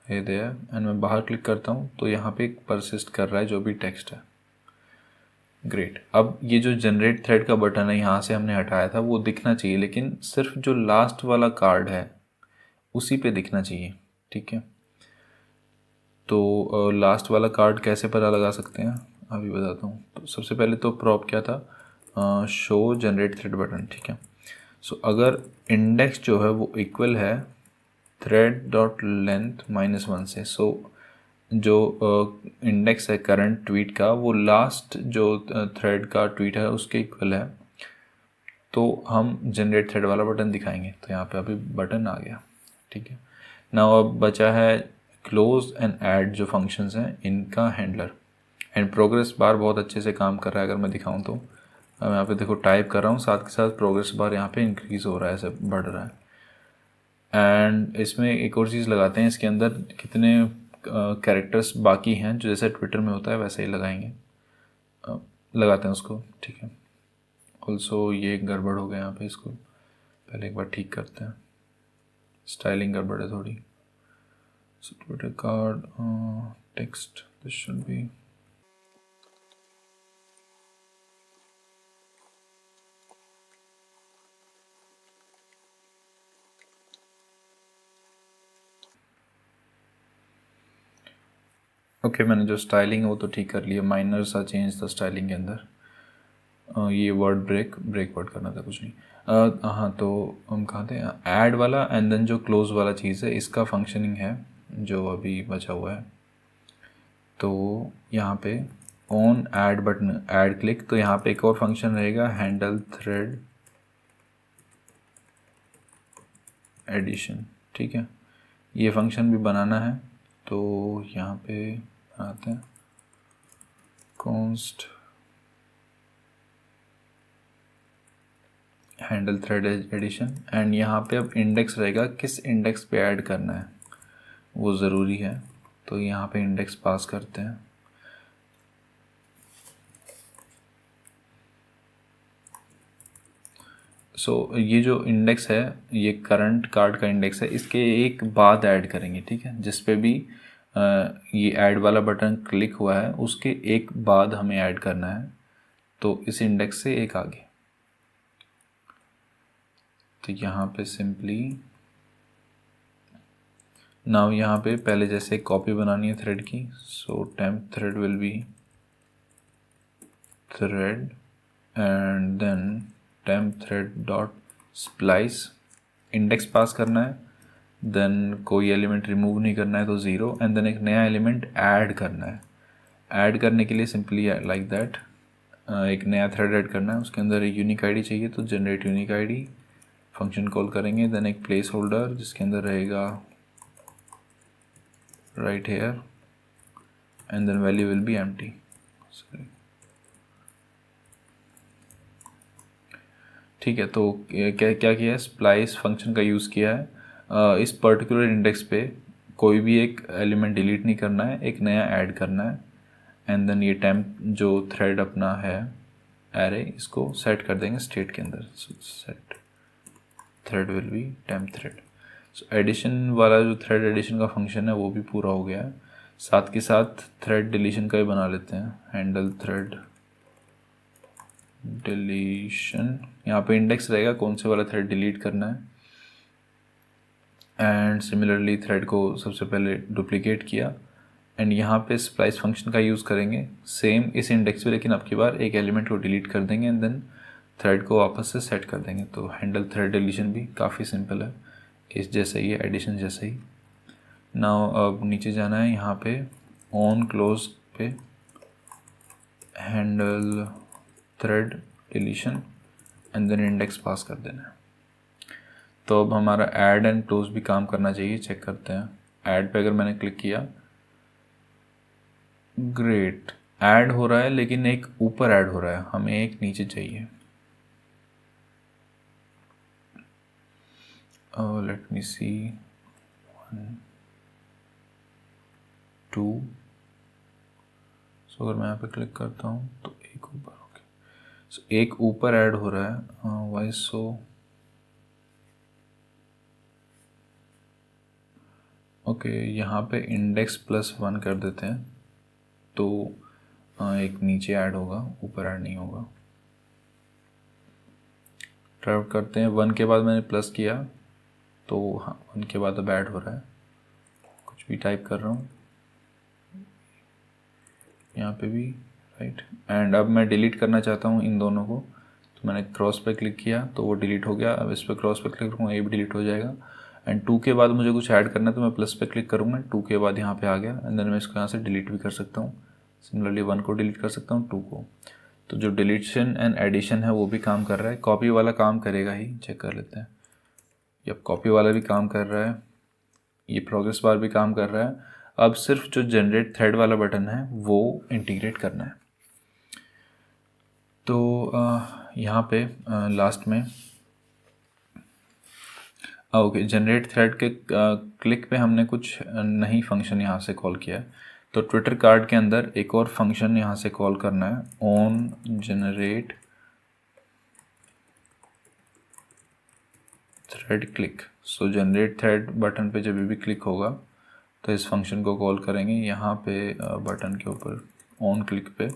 हे देयर एंड मैं बाहर क्लिक करता हूँ तो यहाँ पे परसिस्ट कर रहा है जो भी टेक्स्ट है। ग्रेट। अब ये जो जनरेट थ्रेड का बटन है यहाँ से हमने हटाया था वो दिखना चाहिए, लेकिन सिर्फ जो लास्ट वाला कार्ड है उसी पे दिखना चाहिए। ठीक है, तो लास्ट वाला कार्ड कैसे पता लगा सकते हैं अभी बताता हूँ। तो सबसे पहले तो प्रॉप क्या था, शो जनरेट थ्रेड बटन। ठीक है, सो अगर इंडेक्स जो है वो इक्वल है थ्रेड डॉट लेंथ -1 से, सो जो इंडेक्स है करंट ट्वीट का वो लास्ट जो थ्रेड का ट्वीट है उसके इक्वल है, तो हम जनरेट थ्रेड वाला बटन दिखाएंगे। तो यहाँ पे अभी बटन आ गया। ठीक है, नाउ अब बचा है क्लोज एंड ऐड जो फंक्शंस हैं इनका हैंडलर। एंड प्रोग्रेस बार बहुत अच्छे से काम कर रहा है, अगर मैं दिखाऊं तो अब यहाँ पे देखो टाइप कर रहा हूँ, साथ के साथ प्रोग्रेस बार यहाँ पे इंक्रीज़ हो रहा है, ऐसे बढ़ रहा है। एंड इसमें एक और चीज़ लगाते हैं, इसके अंदर कितने कैरेक्टर्स बाकी हैं, जो जैसे ट्विटर में होता है वैसे ही लगाएंगे, लगाते हैं उसको। ठीक है, ऑल्सो ये गड़बड़ हो गया यहाँ पे, इसको पहले एक बार ठीक करते हैं, स्टाइलिंग गड़बड़ है थोड़ी। So Twitter card text this should be, okay मैंने जो स्टाइलिंग है वो तो ठीक कर लिया, माइनर सा चेंज था स्टाइलिंग के अंदर। ये वर्ड ब्रेक वर्ड करना था, कुछ नहीं। हाँ, तो हम कहाँ थे, ऐड वाला एंड देन जो क्लोज वाला चीज़ है इसका फंक्शनिंग है जो अभी बचा हुआ है। तो यहाँ पे on add button add click, तो यहाँ पे एक और फंक्शन रहेगा हैंडल थ्रेड एडिशन। ठीक है, ये फंक्शन भी बनाना है, तो यहाँ पे आते हैं const handle thread addition, and यहाँ पे अब इंडेक्स रहेगा, किस इंडेक्स पे ऐड करना है वो ज़रूरी है। तो यहाँ पे इंडेक्स पास करते हैं। ये जो इंडेक्स है ये करंट कार्ड का इंडेक्स है, इसके एक बाद ऐड करेंगे। ठीक है, जिस पे भी ये ऐड वाला बटन क्लिक हुआ है उसके एक बाद हमें ऐड करना है, तो इस इंडेक्स से एक आगे। तो यहाँ पे सिंपली नाउ यहाँ पे पहले जैसे कॉपी बनानी है थ्रेड की, so temp thread will be thread and then temp thread dot splice, index pass करना है, देन कोई एलिमेंट रिमूव नहीं करना है तो 0, एंड देन एक नया एलिमेंट ऐड करना है। ऐड करने के लिए सिंपली लाइक दैट एक नया थ्रेड ऐड करना है, उसके अंदर एक यूनिक आईडी चाहिए, तो generate unique ID function call करेंगे, देन एक प्लेस होल्डर जिसके अंदर रहेगा right here and then value will be empty. ठीक है, तो क्या क्या किया है, स्प्लाइस फंक्शन का यूज़ किया है। इस पर्टिकुलर इंडेक्स पे कोई भी एक एलिमेंट डिलीट नहीं करना है, एक नया ऐड करना है, एंड देन ये टेम्प जो थ्रेड अपना है एरे इसको सेट कर देंगे स्टेट के अंदर, set thread will be temp thread. So addition वाला जो थ्रेड एडिशन का फंक्शन है वो भी पूरा हो गया है। साथ के साथ थ्रेड डिलीशन का भी बना लेते हैं, हैंडल थ्रेड डिलीशन। यहाँ पे इंडेक्स रहेगा कौन से वाला थ्रेड डिलीट करना है, एंड सिमिलरली थ्रेड को सबसे पहले डुप्लीकेट किया, एंड यहाँ पे स्प्लाइस फंक्शन का यूज़ करेंगे सेम इस इंडेक्स पे, लेकिन अब की बार एक एलिमेंट को डिलीट कर देंगे एंड देन थ्रेड को वापस से सेट कर देंगे। तो हैंडल थ्रेड डिलीशन भी काफ़ी सिंपल है, इस जैसे ही है, एडिशन जैसे ही। नाउ अब नीचे जाना है, यहाँ पे ऑन क्लोज पे handle thread deletion and then index pass कर देना है। तो अब हमारा ऐड एंड क्लोज भी काम करना चाहिए, चेक करते हैं। ऐड पे अगर मैंने क्लिक किया, ग्रेट, ऐड हो रहा है, लेकिन एक ऊपर ऐड हो रहा है, हमें एक नीचे चाहिए। लेट मी सी, 1 2। सो अगर मैं यहाँ पे क्लिक करता हूँ तो एक ऊपर, ओके, सो एक ऊपर ऐड हो रहा है, वाई सो ओके, यहाँ पे इंडेक्स +1 कर देते हैं तो एक नीचे ऐड होगा, ऊपर ऐड नहीं होगा। ट्राई करते हैं, 1 के बाद मैंने प्लस किया तो हाँ 1 के बाद अब ऐड हो रहा है। कुछ भी टाइप कर रहा हूँ यहाँ पे भी, राइट। एंड अब मैं डिलीट करना चाहता हूँ इन दोनों को, तो मैंने क्रॉस पे क्लिक किया तो वो डिलीट हो गया। अब इस पर क्रॉस पे क्लिक करूँगा, ये भी डिलीट हो जाएगा। एंड 2 के बाद मुझे कुछ ऐड करना है तो मैं प्लस पे क्लिक करूँगा, 2 के बाद यहाँ पे आ गया। एंड देन मैं इसको यहाँ से डिलीट भी कर सकता हूँ। सिमिलरली 1 को डिलीट कर सकता हूँ, 2 को। तो जो डिलीशन एंड एडिशन है वो भी काम कर रहा है। कॉपी वाला काम करेगा ही, चेक कर लेते हैं। अब कॉपी वाला भी काम कर रहा है, ये प्रोग्रेस बार भी काम कर रहा है। अब सिर्फ जो जनरेट थ्रेड वाला बटन है वो इंटीग्रेट करना है। तो यहाँ पे लास्ट में ओके, जनरेट थ्रेड के क्लिक पे हमने कुछ नई फंक्शन यहाँ से कॉल किया है। तो ट्विटर कार्ड के अंदर एक और फंक्शन यहाँ से कॉल करना है, on generate thread click. So generate thread button पे जब भी क्लिक होगा तो इस फंक्शन को कॉल करेंगे यहाँ पे बटन के ऊपर ऑन क्लिक पे।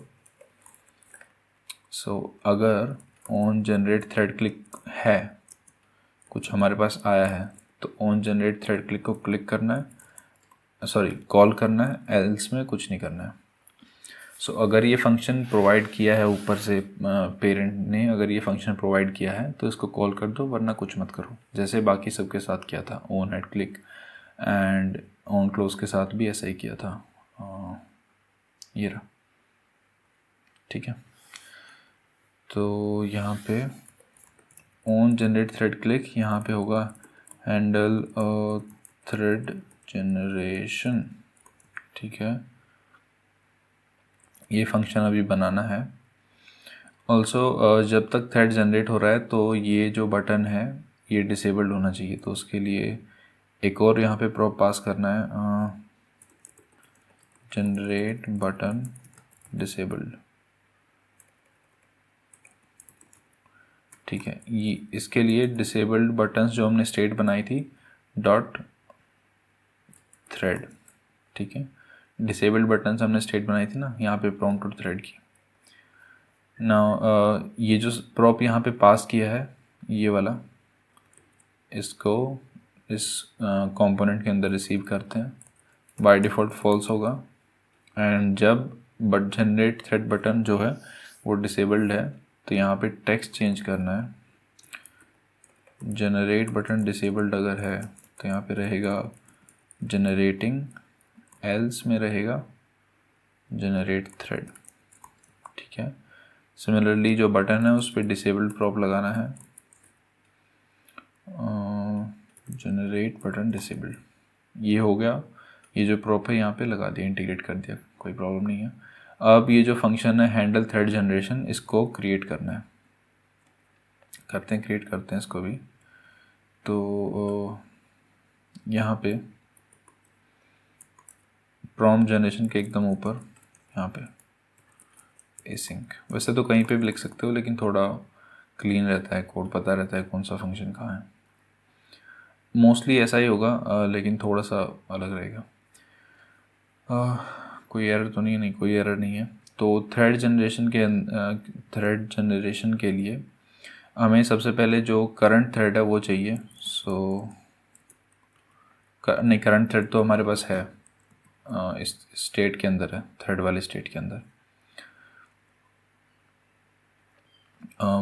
सो अगर ऑन जनरेट थ्रेड क्लिक है, कुछ हमारे पास आया है, तो ऑन जनरेट थ्रेड क्लिक को क्लिक करना है, सॉरी कॉल करना है, एल्स में कुछ नहीं करना है। सो अगर ये फंक्शन प्रोवाइड किया है ऊपर से, पेरेंट ने अगर ये फंक्शन प्रोवाइड किया है तो इसको कॉल कर दो, वरना कुछ मत करो, जैसे बाकी सबके साथ किया था। On at click and on close के साथ भी ऐसा ही किया था। ये रहा, ठीक है। तो यहाँ पे ऑन जनरेट थ्रेड क्लिक, यहाँ पे होगा हैंडल थ्रेड जनरेशन, ठीक है। ये फंक्शन अभी बनाना है। ऑल्सो जब तक थ्रेड जनरेट हो रहा है तो ये जो बटन है ये डिसेबल्ड होना चाहिए। तो उसके लिए एक और यहाँ पे प्रॉप पास करना है, जनरेट बटन डिसेबल्ड, ठीक है। ये इसके लिए डिसेबल्ड बटन्स जो हमने स्टेट बनाई थी डॉट थ्रेड, ठीक है। डिसेबल्ड बटन्स हमने स्टेट बनाई थी ना, यहाँ पे प्रॉम्प्ट टू थ्रेड की। ना ये जो प्रॉप यहाँ पे पास किया है ये वाला, इसको इस कंपोनेंट के अंदर रिसीव करते हैं। बाय डिफ़ॉल्ट फॉल्स होगा। एंड जब बट जनरेट थ्रेड बटन जो है वो डिसेबल्ड है तो यहाँ पे टेक्स्ट चेंज करना है। जनरेट बटन डिसेबल्ड अगर है तो यहाँ पे रहेगा जनरेटिंग, एल्स में रहेगा जनरेट थ्रेड, ठीक है। सिमिलरली जो बटन है उस पर डिसेबल्ड प्रॉप लगाना है, जनरेट बटन डिसेबल्ड। ये हो गया, ये जो प्रॉप है यहाँ पे लगा दिया, इंटीग्रेट कर दिया, कोई प्रॉब्लम नहीं है। अब ये जो फंक्शन है हैंडल थ्रेड जनरेशन, इसको क्रिएट करना है, करते हैं, क्रिएट करते हैं इसको भी। तो यहाँ पे प्रॉम्प्ट जनरेशन के एकदम ऊपर यहाँ पे एसिंक, वैसे तो कहीं पे भी लिख सकते हो लेकिन थोड़ा क्लीन रहता है, कोड पता रहता है कौन सा फंक्शन कहाँ है। मोस्टली ऐसा ही होगा लेकिन थोड़ा सा अलग रहेगा। कोई एरर तो नहीं कोई एरर नहीं है। तो थ्रेड जनरेशन के लिए हमें सबसे पहले जो करंट थ्रेड है वो चाहिए। नहीं, करंट थ्रेड तो हमारे पास है, इस स्टेट के अंदर है, थ्रेड वाले स्टेट के अंदर।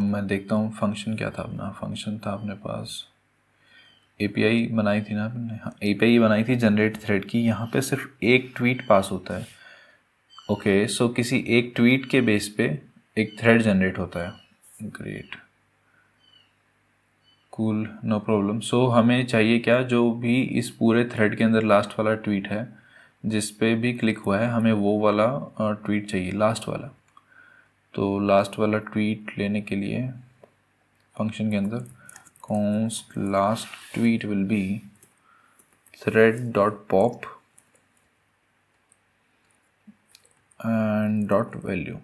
मैं देखता हूँ फंक्शन क्या था अपना। फंक्शन था अपने पास, एपीआई बनाई थी ना आपने, हाँ एपीआई बनाई थी जनरेट थ्रेड की। यहाँ पे सिर्फ एक ट्वीट पास होता है। ओके, सो किसी एक ट्वीट के बेस पे एक थ्रेड जनरेट होता है। Great, cool, no problem. So हमें चाहिए क्या, जो भी इस पूरे थ्रेड के अंदर लास्ट वाला ट्वीट है जिस पे भी क्लिक हुआ है, हमें वो वाला ट्वीट चाहिए, लास्ट वाला। तो लास्ट वाला ट्वीट लेने के लिए फंक्शन के अंदर const last tweet will be thread.pop and dot value,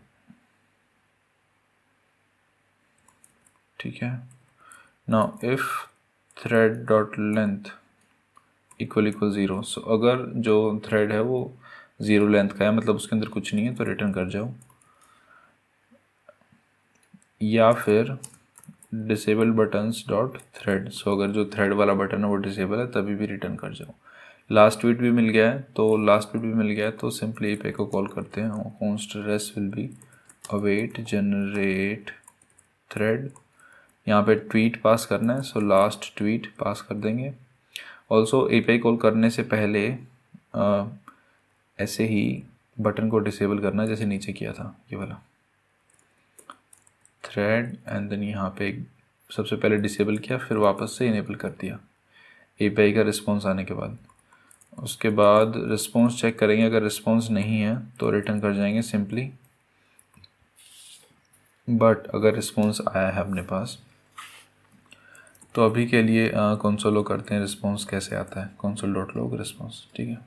ठीक है। now if thread.length equal equal zero. So अगर जो थ्रेड है वो ज़ीरो लेंथ का है, मतलब उसके अंदर कुछ नहीं है, तो रिटर्न कर जाओ। या फिर डिसेबल बटन्स डॉट थ्रेड। सो अगर जो थ्रेड वाला बटन है वो डिसेबल है तभी भी रिटर्न कर जाओ। लास्ट ट्वीट भी मिल गया है, तो लास्ट ट्वीट भी मिल गया है, तो सिंपली पे को कॉल करते हैं। Const rest will be await generate thread. यहाँ पे ट्वीट पास करना है, सो लास्ट ट्वीट पास कर देंगे। ऑल्सो एपीआई कॉल करने से पहले ऐसे ही बटन को डिसेबल करना जैसे नीचे किया था, ये वाला थ्रेड, एंड देन यहाँ पे सबसे पहले डिसेबल किया, फिर वापस से इनेबल कर दिया एपीआई का रिस्पॉन्स आने के बाद। उसके बाद रिस्पॉन्स चेक करेंगे, अगर रिस्पॉन्स नहीं है तो रिटर्न कर जाएंगे सिंपली। बट अगर रिस्पॉन्स आया है अपने पास, तो अभी के लिए कंसोल लॉग करते हैं, रिस्पॉन्स कैसे आता है, कंसोल डॉट लॉग रिस्पॉन्स। ठीक है,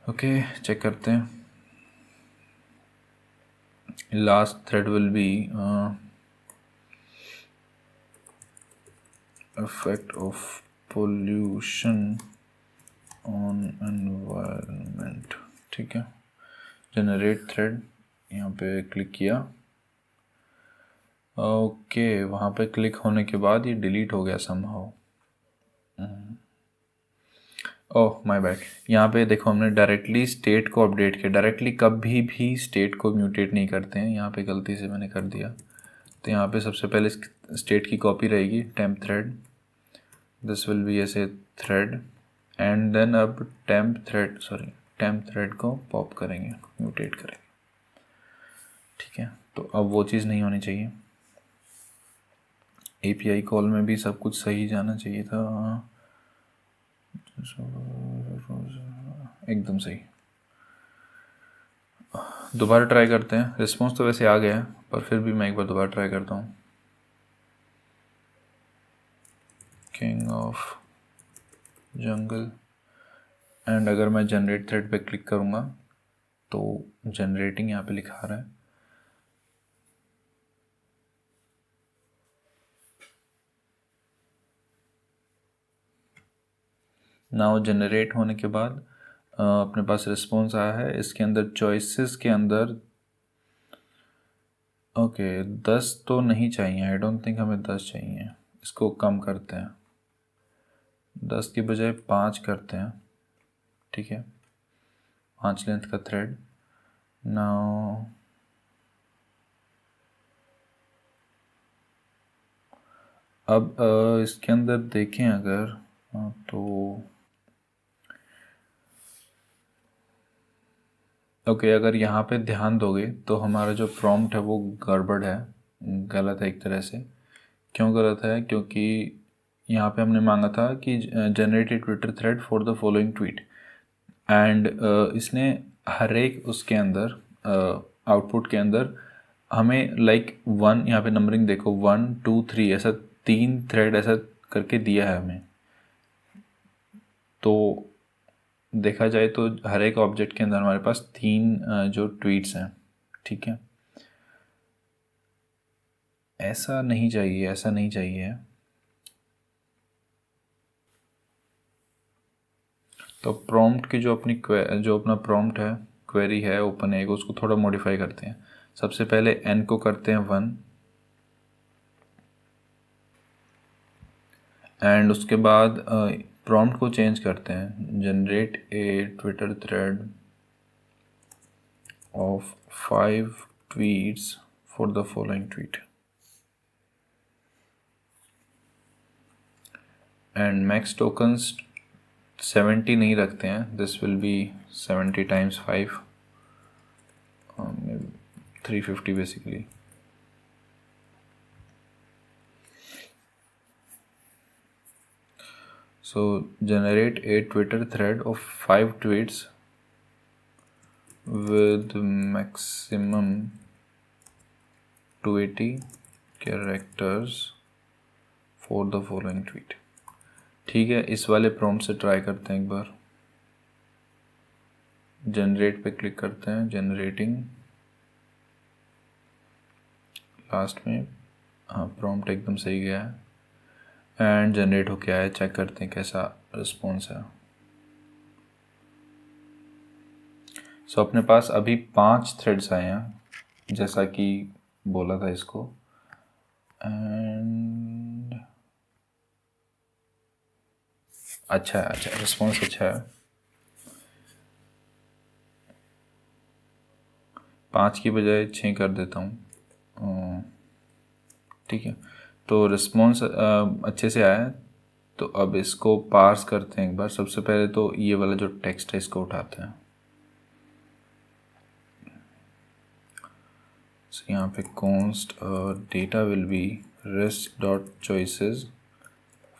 ओके चेक करते हैं। Last thread will B effect of pollution on environment। ठीक है, जनरेट थ्रेड, यहाँ पे क्लिक किया। ओके वहाँ पे क्लिक होने के बाद ये डिलीट हो गया समहाउ। ओह माय बैड, यहाँ पे देखो हमने डायरेक्टली स्टेट को अपडेट किया। डायरेक्टली कभी भी स्टेट को म्यूटेट नहीं करते हैं, यहाँ पे गलती से मैंने कर दिया। तो यहाँ पे सबसे पहले स्टेट की कॉपी रहेगी temp thread, this will B ऐसे थ्रेड, एंड देन अब टेम्प थ्रेड को पॉप करेंगे, म्यूटेट करेंगे। ठीक है, तो अब वो चीज़ नहीं होनी चाहिए। एपीआई कॉल में भी सब कुछ सही जाना चाहिए था, एकदम सही। दोबारा ट्राई करते हैं। रिस्पॉन्स तो वैसे आ गया है, पर फिर भी मैं एक बार दोबारा ट्राई करता हूँ। किंग ऑफ जंगल, एंड अगर मैं जनरेट थ्रेड पे क्लिक करूँगा तो जनरेटिंग यहाँ पे लिखा रहा है। नाउ जनरेट होने के बाद अपने पास रिस्पॉन्स आया है। इसके अंदर चॉइसेस के अंदर ओके 10 तो नहीं चाहिए, आई डोंट थिंक हमें 10 चाहिए, इसको कम करते हैं, 10 की बजाय 5 करते हैं। ठीक है, 5 लेंथ का थ्रेड। नाउ अब इसके अंदर देखें अगर तो ओके अगर यहाँ पे ध्यान दोगे तो हमारा जो प्रॉम्प्ट है वो गड़बड़ है, गलत है एक तरह से। क्यों गलत है? क्योंकि यहाँ पे हमने मांगा था कि generate a Twitter thread for the following tweet, and इसने हर एक उसके अंदर आउटपुट के अंदर हमें लाइक 1, यहाँ पे नंबरिंग देखो 1 2 3 ऐसा 3 थ्रेड ऐसा करके दिया है हमें। तो देखा जाए तो हर एक ऑब्जेक्ट के अंदर हमारे पास 3 जो ट्वीट्स हैं। ठीक है, ऐसा नहीं चाहिए, ऐसा नहीं चाहिए। तो प्रॉम्प्ट की जो अपना प्रॉम्प्ट है, क्वेरी है ओपन है, उसको थोड़ा मॉडिफाई करते हैं। सबसे पहले n को करते हैं 1, एंड उसके बाद प्रॉम्प्ट को चेंज करते हैं, generate a Twitter thread of 5 tweets for the following tweet, and max tokens 70 नहीं रखते हैं, this will B 70 times 5, 350 basically. So generate a Twitter thread of 5 tweets with maximum 280 characters for the following tweet। ठीक है, इस वाले prompt से try करते हैं एक बार। जनरेट पे क्लिक करते हैं, जनरेटिंग, लास्ट में हाँ प्रॉम्प्ट एकदम सही गया है, एंड जनरेट हो गया है। चेक करते हैं कैसा रिस्पॉन्स है। सो अपने पास अभी 5 थ्रेड्स आए हैं जैसा कि बोला था इसको, एंड अच्छा रिस्पॉन्स अच्छा है। 5 की बजाय 6 कर देता हूँ, ठीक है। तो रिस्पॉन्स अच्छे से आया है। तो अब इसको पार्स करते हैं एक बार। सबसे पहले तो ये वाला जो टेक्स्ट है इसको उठाते हैं। यहाँ पे const data will be risk dot choices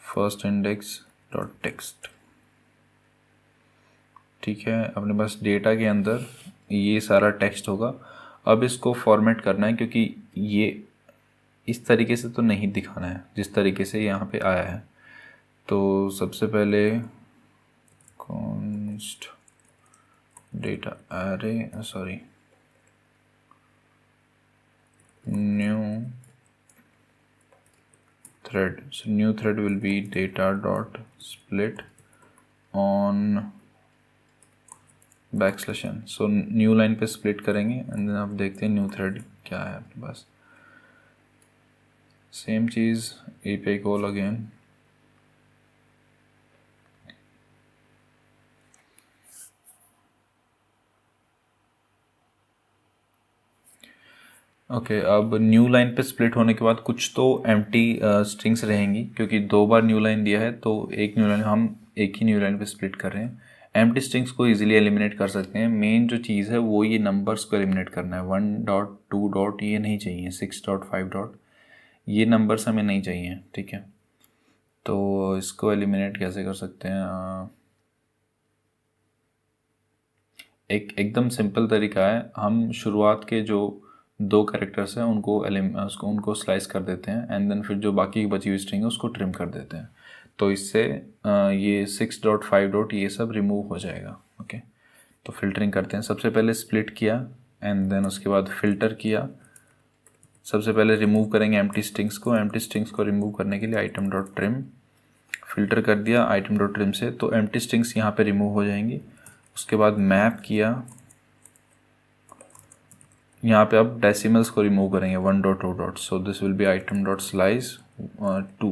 first index dot text, ठीक है। अपने पास डेटा के अंदर ये सारा टेक्स्ट होगा। अब इसको फॉर्मेट करना है क्योंकि ये इस तरीके से तो नहीं दिखाना है जिस तरीके से यहाँ पे आया है। तो सबसे पहले कॉन्स्ट डेटा अरे sorry new thread, so new thread will be data dot split on \n, so new line पे स्प्लिट करेंगे एंड देन आप देखते हैं न्यू थ्रेड क्या है आपके पास। सेम चीज़ API कॉल अगेन, ओके। अब न्यू लाइन पे स्प्लिट होने के बाद कुछ तो एम्प्टी स्ट्रिंग्स रहेंगी क्योंकि 2 बार न्यू लाइन दिया है, तो एक न्यू लाइन हम एक ही न्यू लाइन पे स्प्लिट कर रहे हैं। एम्प्टी स्ट्रिंग्स को इजीली एलिमिनेट कर सकते हैं। मेन जो चीज़ है वो ये नंबर्स को एलिमिनेट करना है। 1 डॉट 2 डॉट ये नहीं चाहिए, 6 डॉट 5 डॉट ये नंबर्स हमें नहीं चाहिए, ठीक है। तो इसको एलिमिनेट कैसे कर सकते हैं? एकदम सिंपल तरीका है। हम शुरुआत के जो 2 कैरेक्टर्स हैं उनको स्लाइस कर देते हैं एंड देन फिर जो बाकी की बची हुई स्ट्रिंग है उसको ट्रिम कर देते हैं। तो इससे ये 6 डॉट 5 डॉट ये सब रिमूव हो जाएगा, ओके। तो फिल्टरिंग करते हैं। सबसे पहले स्प्लिट किया एंड देन उसके बाद फिल्टर किया। सबसे पहले रिमूव करेंगे एम्प्टी स्ट्रिंग्स को। एम्प्टी स्ट्रिंग्स को रिमूव करने के लिए आइटम डॉट ट्रिम, फिल्टर कर दिया आइटम डॉट ट्रिम से, तो एम्प्टी स्ट्रिंग्स यहाँ पे रिमूव हो जाएंगी। उसके बाद मैप किया, यहाँ पे अब डेसिमल्स को रिमूव करेंगे 1 dot 2 dot, so this will be item dot slice 2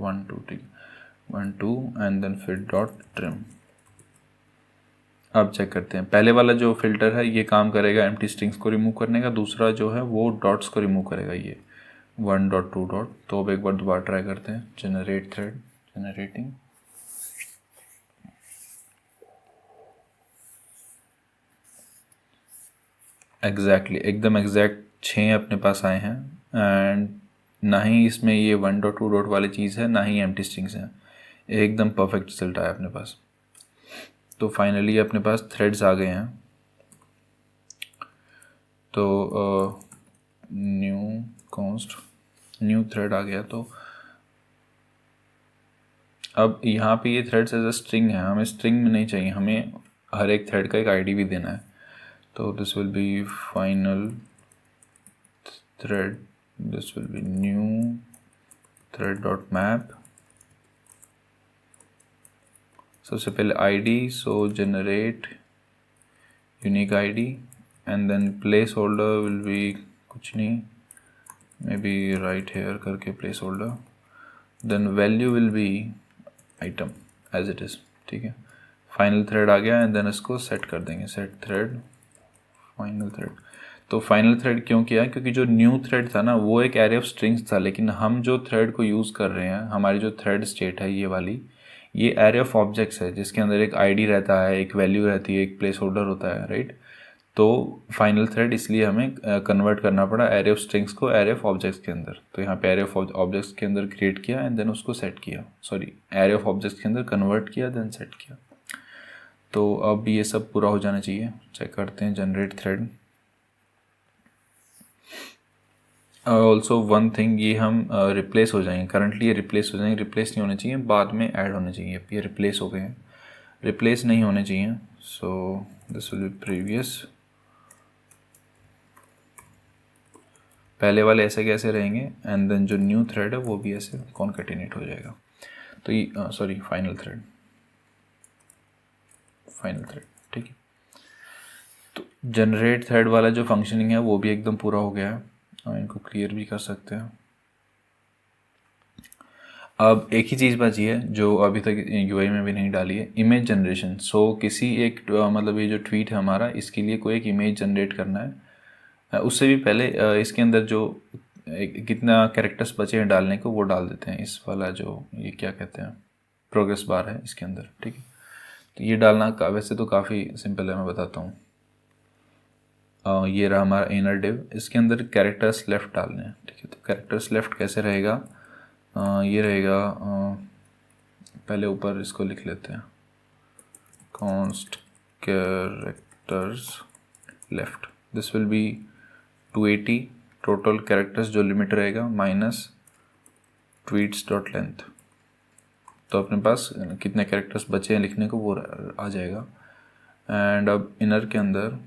1 2 ठीक 1 2 एंड देन फिर डॉट ट्रिम। अब चेक करते हैं। पहले वाला जो फिल्टर है ये काम करेगा एम्प्टी स्ट्रिंग्स को रिमूव करने का, दूसरा जो है वो डॉट्स को रिमूव करेगा, ये 1 डॉट 2 डॉट। तो अब एक बार दोबारा ट्राई करते हैं। जनरेट थ्रेड, जनरेटिंग, एग्जैक्टली एकदम एग्जैक्ट 6 अपने पास आए हैं एंड ना ही इसमें ये 1 डॉट 2 डॉट वाली चीज़ है ना ही एम्प्टी स्ट्रिंग्स हैं। एकदम परफेक्ट रिजल्ट आया अपने पास। तो फाइनली अपने पास थ्रेड्स आ गए हैं। तो न्यू कॉन्स्ट न्यू थ्रेड आ गया। तो अब यहाँ पे ये थ्रेड्स एज अ स्ट्रिंग है, हमें स्ट्रिंग में नहीं चाहिए, हमें हर एक थ्रेड का एक आईडी भी देना है। तो this will be final thread, this will be new thread dot map. सबसे पहले ID, so generate unique ID and then placeholder will be कुछ नहीं, मे बी राइट हेयर करके placeholder, then value will be item as it is, ठीक है। Final thread आ गया and then इसको set कर देंगे, सेट थ्रेड फाइनल थ्रेड। तो फाइनल थ्रेड क्यों किया? क्योंकि जो न्यू थ्रेड था ना वो एक एरे ऑफ स्ट्रिंग्स था, लेकिन हम जो थ्रेड को यूज़ कर रहे हैं, हमारी जो थ्रेड स्टेट है ये वाली, ये एरे ऑफ ऑब्जेक्ट्स है जिसके अंदर एक आईडी रहता है, एक वैल्यू रहती है, एक प्लेस होल्डर होता है, राइट। तो फाइनल थ्रेड इसलिए हमें कन्वर्ट करना पड़ा एरे ऑफ स्ट्रिंग्स को एरे ऑफ ऑब्जेक्ट्स के अंदर। तो यहाँ पे एरे ऑफ ऑब्जेक्ट्स के अंदर क्रिएट किया एंड देन उसको सेट किया, सॉरी एरे ऑफ ऑब्जेक्ट्स के अंदर कन्वर्ट किया देन सेट किया। तो अब ये सब पूरा हो जाना चाहिए। चेक करते हैं, generate thread. Also one thing, ये हम रिप्लेस हो जाएंगे, करंटली ये रिप्लेस हो जाएंगे, रिप्लेस नहीं होने चाहिए, बाद में ऐड होने चाहिए। ये रिप्लेस हो गए हैं, रिप्लेस नहीं होने चाहिए। सो दिस विल बी प्रीवियस, पहले वाले ऐसे कैसे रहेंगे एंड देन जो न्यू थ्रेड है वो भी ऐसे कॉन्कैटिनेट हो जाएगा। तो ये sorry final thread, final thread, ठीक है। तो जनरेट थ्रेड वाला जो फंक्शनिंग है वो भी एकदम पूरा हो गया है, और इनको क्लियर भी कर सकते हैं। अब एक ही चीज़ बची है जो अभी तक यूआई में भी नहीं डाली है, इमेज जनरेशन। सो किसी एक मतलब ये जो ट्वीट है हमारा, इसके लिए कोई एक इमेज जनरेट करना है। उससे भी पहले इसके अंदर जो कितना कैरेक्टर्स बचे हैं डालने को वो डाल देते हैं। इस वाला जो ये क्या कहते हैं प्रोग्रेस बार है इसके अंदर, ठीक है। तो ये डालना वैसे तो काफ़ी सिंपल है, मैं बताता हूँ। ये रहा हमारा इनर डिव, इसके अंदर कैरेक्टर्स लेफ़्ट डालने हैं, ठीक है। तो कैरेक्टर्स लेफ़्ट कैसे रहेगा, ये रहेगा, पहले ऊपर इसको लिख लेते हैं, const characters left, this will B 280 total characters जो लिमिट रहेगा माइनस ट्वीट्स डॉट लेंथ। तो अपने पास कितने कैरेक्टर्स बचे हैं लिखने को वो आ जाएगा। एंड अब इनर के अंदर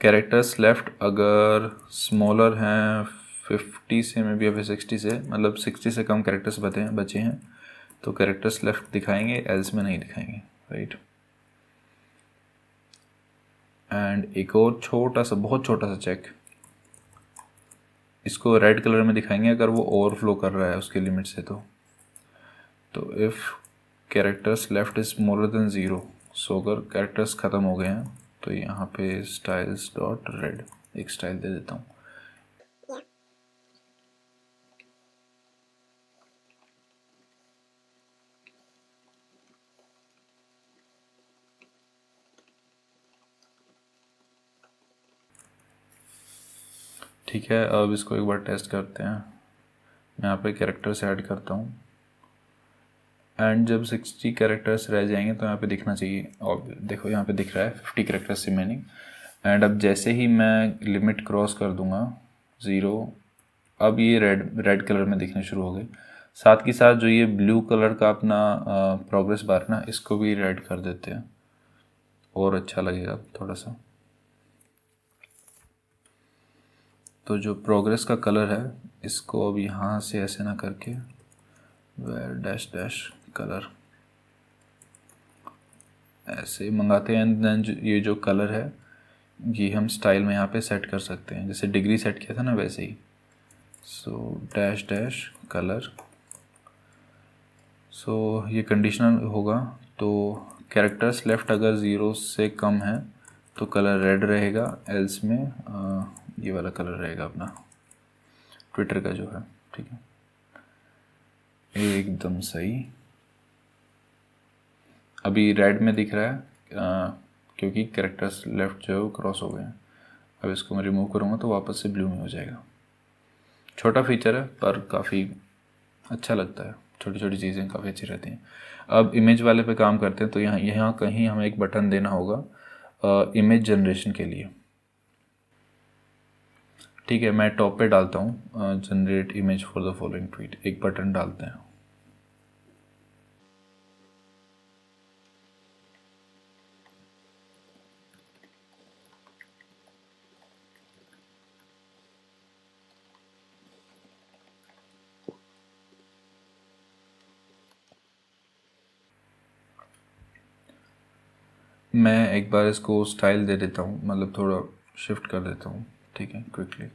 कैरेक्टर्स लेफ़्ट अगर स्मॉलर हैं 50 से में भी या फिर 60 से, मतलब 60 से कम कैरेक्टर्स बचे हैं तो कैरेक्टर्स लेफ़्ट दिखाएंगे, एल्स में नहीं दिखाएंगे, राइट। एंड एक और छोटा सा, बहुत छोटा सा चेक, इसको रेड कलर में दिखाएंगे अगर वो ओवरफ्लो कर रहा है उसके लिमिट से। तो if characters left is smaller then 0, सो अगर कैरेक्टर्स ख़त्म हो गए हैं तो यहाँ पे स्टाइल्स डॉट रेड एक स्टाइल दे देता हूँ। ठीक है, अब इसको एक बार टेस्ट करते हैं। मैं यहाँ पे कैरेक्टर्स ऐड करता हूँ एंड जब 60 कैरेक्टर्स रह जाएंगे तो यहाँ पे दिखना चाहिए, और देखो यहाँ पे दिख रहा है 50 कैरेक्टर्स रिमेनिंग। एंड अब जैसे ही मैं लिमिट क्रॉस कर दूंगा 0, अब ये रेड कलर में दिखने शुरू हो गए। साथ के साथ जो ये ब्लू कलर का अपना प्रोग्रेस बार ना, इसको भी रेड कर देते हैं और अच्छा लगेगा थोड़ा सा। तो जो प्रोग्रेस का कलर है इसको अब यहाँ से ऐसे ना करके वेयर डैश डैश कलर ऐसे मंगाते हैं। एंड देन ये जो कलर है ये हम स्टाइल में यहाँ पे सेट कर सकते हैं, जैसे डिग्री सेट किया था ना वैसे ही। सो डैश डैश कलर, सो ये कंडीशनल होगा। तो कैरेक्टर्स लेफ़्ट अगर 0 से कम है तो कलर रेड रहेगा, एल्स में ये वाला कलर रहेगा अपना ट्विटर का जो है, ठीक है। एकदम सही, अभी रेड में दिख रहा है क्योंकि कैरेक्टर्स लेफ़्ट जो है वो क्रॉस हो गए हैं। अब इसको मैं रिमूव करूँगा तो वापस से ब्लू में हो जाएगा। छोटा फीचर है पर काफ़ी अच्छा लगता है, छोटी छोटी चीज़ें काफ़ी अच्छी रहती हैं। अब इमेज वाले पे काम करते हैं। तो यहाँ कहीं हमें एक बटन देना होगा इमेज जनरेशन के लिए, ठीक है। मैं टॉप पे डालता हूँ generate image for the following tweet, एक बटन डालते हैं। मैं एक बार इसको स्टाइल दे देता हूँ, मतलब थोड़ा शिफ्ट कर देता हूँ, ठीक है, क्विकली।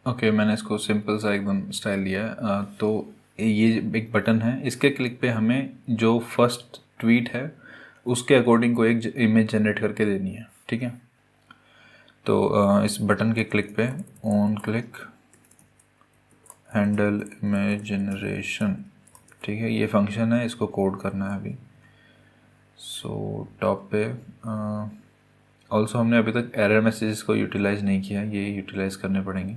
ओके, मैंने इसको सिंपल सा एकदम स्टाइल लिया है। तो ये एक बटन है, इसके क्लिक पे हमें जो फर्स्ट ट्वीट है उसके अकॉर्डिंग को एक इमेज जनरेट करके देनी है, ठीक है। तो इस बटन के क्लिक पे on click handle image generation, ठीक है, ये फंक्शन है, इसको कोड करना है अभी। सो टॉप पे ऑल्सो हमने अभी तक एरर मैसेजेस को यूटिलाइज़ नहीं किया, ये यूटिलाइज़ करने पड़ेंगे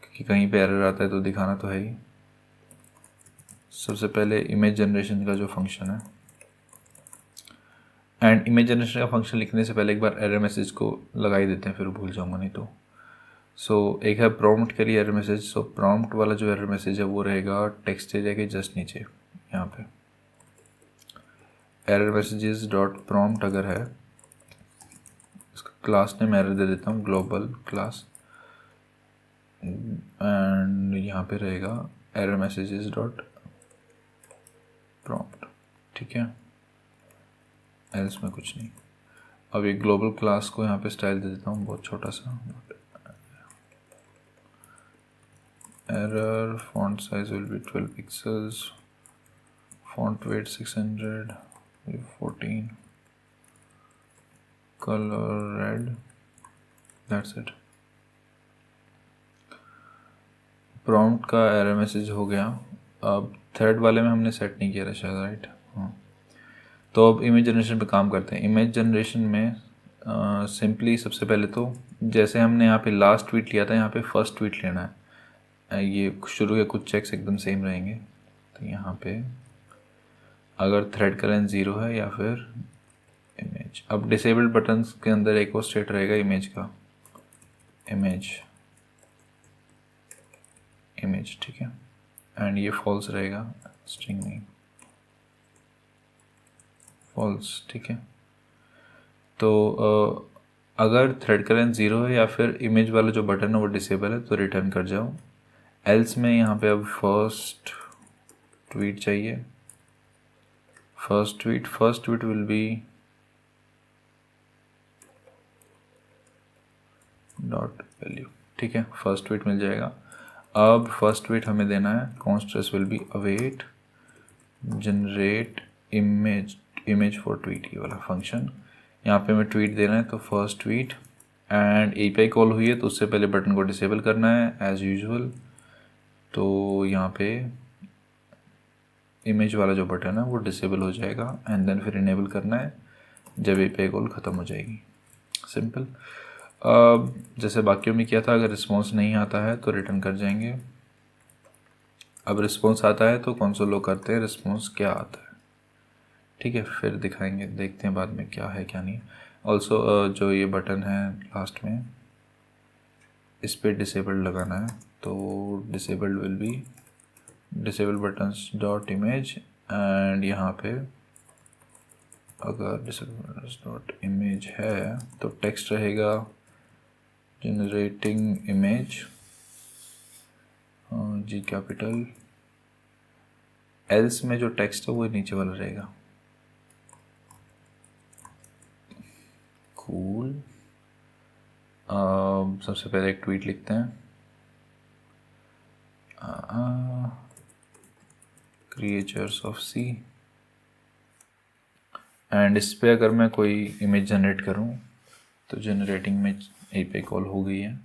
क्योंकि कहीं पे एरर आता है तो दिखाना तो है ही। सबसे पहले इमेज जनरेशन का जो फंक्शन है, एंड इमेज जनरेशन का फंक्शन लिखने से पहले एक बार एरर मैसेज को लगा ही देते हैं, फिर भूल जाऊंगा नहीं तो। सो एक है प्रॉम्प्ट करिए एरर मैसेज। सो प्रॉम्प्ट वाला जो एरर मैसेज है वो रहेगा टेक्स्ट एरिया के जस्ट नीचे यहाँ पे। एरर मैसेजेस डॉट प्रॉम्प्ट अगर है, इसका क्लास नेम एरर दे देता हूँ, ग्लोबल क्लास, एंड यहाँ पे रहेगा एरर मैसेजेस डॉट प्रॉम्प्ट, ठीक है, एल्स में कुछ नहीं। अब ये ग्लोबल क्लास को यहाँ पे स्टाइल दे देता हूँ बहुत छोटा सा, error font size will be 12 pixels, font weight 600, 14, colour red, that's it. Prompt का एरर मैसेज हो गया। अब थ्रेड वाले में हमने सेट नहीं किया था शायद, राइट? हाँ, तो अब इमेज जनरेशन पे काम करते हैं। इमेज जनरेशन में सिंपली सबसे पहले तो जैसे हमने यहाँ पे लास्ट ट्वीट लिया था, यहाँ पे फर्स्ट ट्वीट लेना है। ये शुरू के कुछ चेक्स एकदम सेम रहेंगे। तो यहाँ पे अगर थ्रेड का लेंथ 0 है या फिर इमेज। अब डिसेबल्ड बटन्स के अंदर एक और स्टेट रहेगा इमेज का, इमेज, ठीक है, एंड ये फॉल्स रहेगा, स्ट्रिंग नहीं, फॉल्स, ठीक है। तो अगर थ्रेड का लेंथ 0 है या फिर इमेज वाला जो बटन है वो डिसेबल है तो रिटर्न कर जाओ। एल्स में यहाँ पे अब फर्स्ट ट्वीट चाहिए। First tweet will B dot value, ठीक है, फर्स्ट ट्वीट मिल जाएगा। अब फर्स्ट ट्वीट हमें देना है const res will be await generate image for tweet, ये वाला फंक्शन यहाँ पे हमें ट्वीट देना है। तो first tweet and API call हुई है तो उससे पहले बटन को डिसेबल करना है एज यूजुअल। तो यहाँ पे इमेज वाला जो बटन है वो डिसेबल हो जाएगा एंड देन फिर इनेबल करना है जब एपीआई कॉल ख़त्म हो जाएगी। सिंपल। जैसे बाकियों में किया था, अगर रिस्पॉन्स नहीं आता है तो रिटर्न कर जाएंगे। अब रिस्पॉन्स आता है तो कंसोल लॉग करते हैं रिस्पॉन्स क्या आता है, ठीक है, फिर दिखाएंगे, देखते हैं बाद में क्या है क्या नहीं। ऑल्सो जो ये बटन है लास्ट में, इस पर डिसेबल्ड लगाना है। तो disabled will be disable buttons dot image and यहाँ पे अगर डिसेबल बटन्स डॉट इमेज है तो टेक्स्ट रहेगा generating image, G capital. Else में जो टेक्स्ट है वो नीचे वाला रहेगा। कूल। सबसे पहले एक ट्वीट लिखते हैं, क्रिएचर्स ऑफ सी, एंड इस पे अगर मैं कोई इमेज जनरेट करूं तो जनरेटिंग में एपीआई कॉल हो गई है।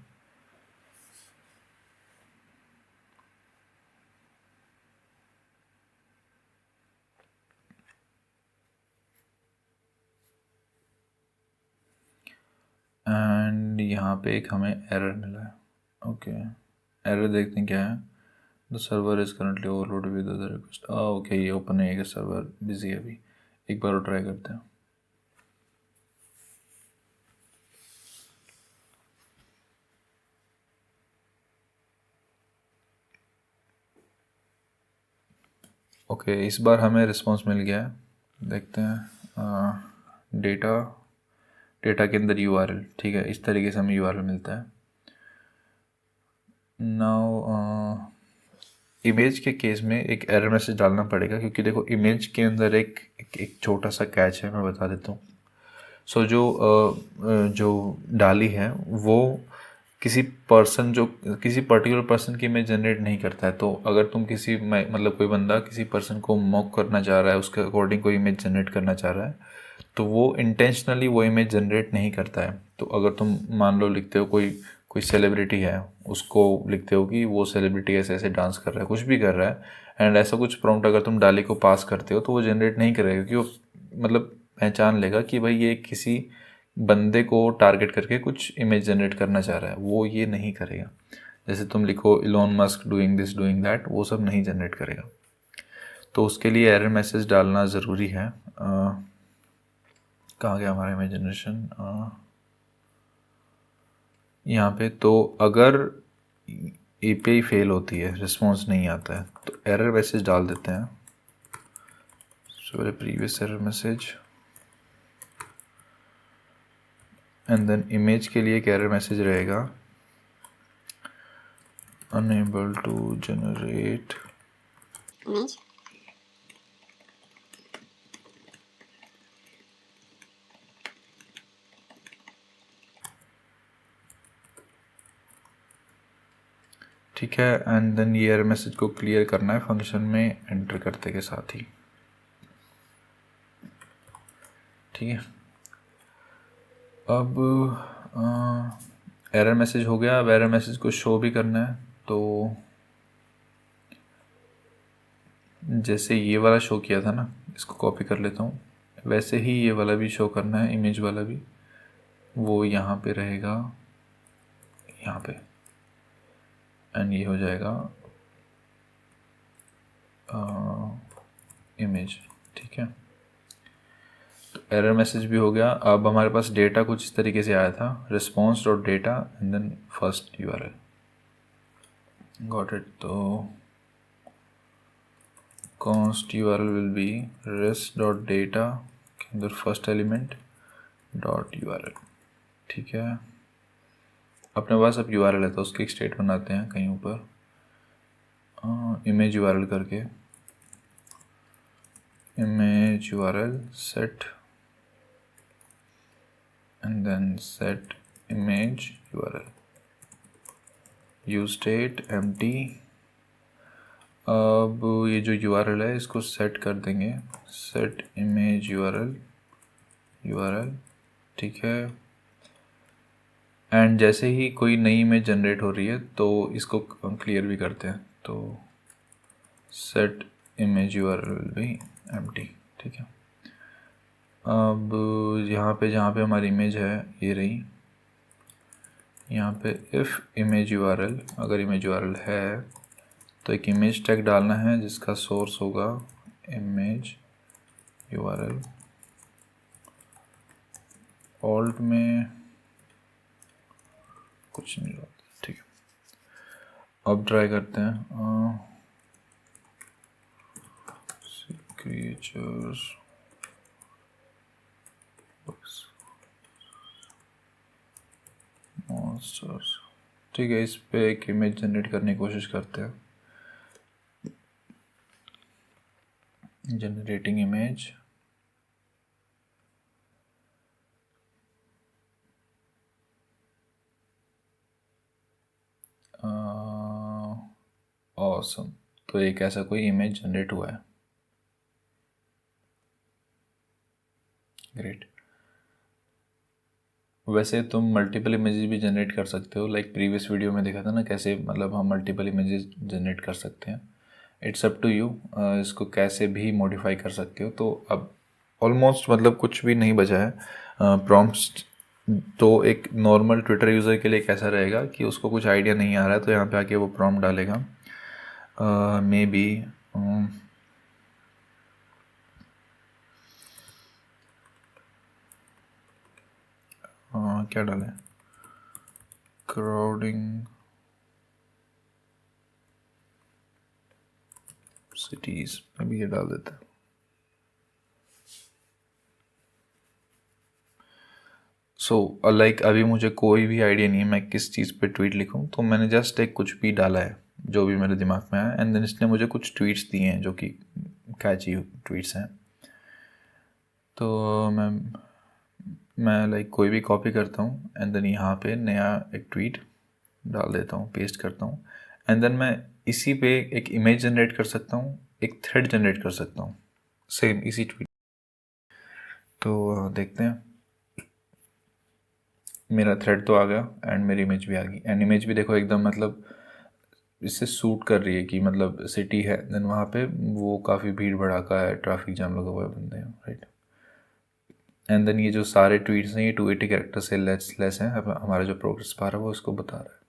एंड यहाँ पे एक हमें एरर मिला है। ओके, एरर देखते हैं क्या है। The server is currently overloaded with other request. Okay, ये ओपन है, सर्वर बिजी है अभी। एक बार और ट्राई करते हैं। ओके, इस बार हमें रिस्पॉन्स मिल गया है। देखते हैं डेटा के अंदर यूआरएल, ठीक है, इस तरीके से हमें यूआरएल मिलता है। नाउ इमेज के केस में एक एरर मैसेज डालना पड़ेगा, क्योंकि देखो इमेज के अंदर एक छोटा सा कैच है, मैं बता देता हूँ। सो जो डाली है वो किसी पर्टिकुलर पर्सन की इमेज जनरेट नहीं करता है। तो अगर तुम मतलब कोई बंदा किसी पर्सन को मॉक करना चाह रहा है, उसके अकॉर्डिंग कोई इमेज जनरेट करना चाह रहा है, तो वो इंटेंशनली वो इमेज जनरेट नहीं करता है। तो अगर तुम मान लो लिखते हो कोई सेलिब्रिटी है, उसको लिखते हो कि वो सेलिब्रिटी ऐसे ऐसे डांस कर रहा है, कुछ भी कर रहा है, एंड ऐसा कुछ प्रॉम्प्ट अगर तुम डाली को पास करते हो तो वो जनरेट नहीं करेगा, क्योंकि वो मतलब पहचान लेगा कि भाई ये किसी बंदे को टारगेट करके कुछ इमेज जनरेट करना चाह रहा है, वो ये नहीं करेगा। जैसे तुम लिखो Elon Musk doing this doing that, वो सब नहीं जनरेट करेगा। तो उसके लिए एरर मैसेज डालना ज़रूरी है। कहाँ गया हमारा इमेजिनेशन, यहाँ पे। तो अगर API फेल होती है, रिस्पॉन्स नहीं आता है, तो एरर मैसेज डाल देते हैं। So previous error message, and then image के लिए एक एरर मैसेज रहेगा, अनएबल टू जनरेट image, ठीक है। एंड देन ये एरर मैसेज को क्लियर करना है फंक्शन में एंटर करते के साथ ही, ठीक है। अब एरर मैसेज हो गया। अब एरर मैसेज को शो भी करना है, तो जैसे ये वाला शो किया था ना, इसको कॉपी कर लेता हूँ, वैसे ही ये वाला भी शो करना है, इमेज वाला भी। वो यहाँ पे रहेगा, यहाँ पे, एंड ये हो जाएगा इमेज, ठीक है। तो एरर मैसेज भी हो गया। अब हमारे पास डेटा कुछ इस तरीके से आया था, response dot data and then first URL, got it. तो const URL will be res dot data के अंदर फर्स्ट एलिमेंट डॉट URL, ठीक है। अपने पास अब URL है, तो उसकी एक स्टेट बनाते हैं कहीं ऊपर, इमेज URL करके, image URL set and then set image URL, use state empty. अब ये जो URL है इसको सेट कर देंगे, सेट इमेज URL, ठीक है। एंड जैसे ही कोई नई इमेज जनरेट हो रही है तो इसको क्लियर भी करते हैं, तो सेट इमेज URL भी एम्प्टी, ठीक है। अब यहाँ पे जहाँ पे हमारी इमेज है, ये रही, यहाँ पे इफ़ इमेज URL, अगर इमेज URL है तो एक इमेज टैग डालना है जिसका सोर्स होगा इमेज URL। ऑल्ट में कुछ नहीं होता, ठीक है। अब ट्राई करते हैं, क्रिएचर्स मॉन्स्टर्स, ठीक है। इस पे एक इमेज जनरेट करने की कोशिश करते हैं, जनरेटिंग इमेज, ऑसम। तो एक ऐसा कोई इमेज जनरेट हुआ है, ग्रेट। वैसे तुम मल्टीपल इमेजेस भी जनरेट कर सकते हो, लाइक प्रीवियस वीडियो में देखा था ना कैसे, मतलब हम मल्टीपल इमेजेस जनरेट कर सकते हैं। इट्स अप टू यू, इसको कैसे भी मॉडिफाई कर सकते हो। तो अब ऑलमोस्ट मतलब कुछ भी नहीं बचा है। प्रॉम्प्ट्स तो एक नॉर्मल ट्विटर यूज़र के लिए कैसा रहेगा कि उसको कुछ आइडिया नहीं आ रहा है, तो यहाँ पे आके वो प्रॉम्प्ट डालेगा, मे बी क्या डालें, क्राउडिंग सिटीज़ में भी ये डाल देता है। सो लाइक अभी मुझे कोई भी आइडिया नहीं है मैं किस चीज़ पे ट्वीट लिखूं, तो मैंने जस्ट एक कुछ भी डाला है जो भी मेरे दिमाग में आया, एंड देन इसने मुझे कुछ ट्वीट्स दिए हैं जो कि कैची ट्वीट्स हैं। तो मैं लाइक कोई भी कॉपी करता हूँ एंड देन यहाँ पे नया एक ट्वीट डाल देता हूँ, पेस्ट करता हूँ, एंड देन मैं इसी पे एक इमेज जनरेट कर सकता हूँ, एक थ्रेड जनरेट कर सकता हूँ सेम इसी ट्वीट। तो देखते हैं, मेरा थ्रेड तो आ गया एंड मेरी इमेज भी आ गई, एंड इमेज भी देखो एकदम मतलब इससे सूट कर रही है कि मतलब सिटी है, देन वहाँ पे वो काफ़ी भीड़ भड़ाका है, ट्रैफिक जाम लगा हुआ है, बंदे हैं, राइट। एंड देन ये जो सारे ट्वीट्स हैं ये 280 कैरेक्टर से लेस हैं, हमारा जो प्रोग्रेस बार है वो इसको बता रहा है,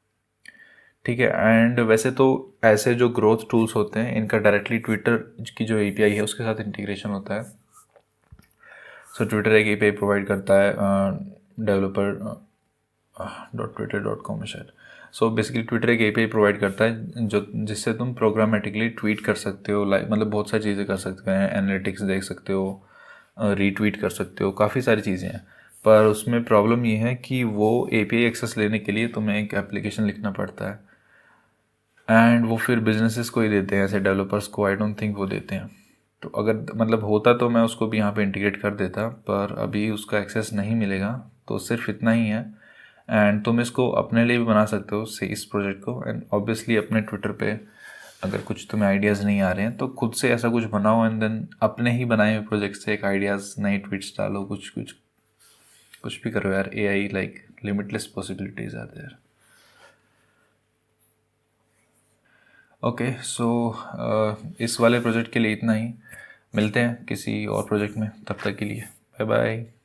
ठीक है। एंड वैसे तो ऐसे जो ग्रोथ टूल्स होते हैं इनका डायरेक्टली ट्विटर की जो API है उसके साथ इंटीग्रेशन होता है। सो ट्विटर एक API प्रोवाइड करता है developer.twitter.com में शायद। सो बेसिकली ट्विटर एक API प्रोवाइड करता है जो जिससे तुम प्रोग्रामेटिकली ट्वीट कर सकते हो, लाइक मतलब बहुत सारी चीज़ें कर सकते हैं, एनालिटिक्स देख सकते हो, रीट्वीट कर सकते हो, काफ़ी सारी चीज़ें हैं। पर उसमें प्रॉब्लम ये है कि वो API एक्सेस लेने के लिए तुम्हें एक एप्लीकेशन लिखना पड़ता है, एंड वो फिर बिजनेसेस को ही देते हैं, ऐसे डेवलपर्स को आई डोंट थिंक वो देते हैं। तो अगर मतलब होता तो मैं उसको भी यहाँ पे इंटीग्रेट कर देता, पर अभी उसका एक्सेस नहीं मिलेगा। तो सिर्फ इतना ही है, एंड तुम इसको अपने लिए भी बना सकते हो से इस प्रोजेक्ट को, एंड ऑब्वियसली अपने ट्विटर पे अगर कुछ तुम्हें आइडियाज़ नहीं आ रहे हैं तो खुद से ऐसा कुछ बनाओ, एंड देन अपने ही बनाए हुए प्रोजेक्ट से एक आइडियाज़, नए ट्वीट्स डालो, कुछ कुछ कुछ भी करो यार। AI like limitless possibilities are there. Okay, so इस वाले प्रोजेक्ट के लिए इतना ही। मिलते हैं किसी और प्रोजेक्ट में, तब तक के लिए बाय बाय।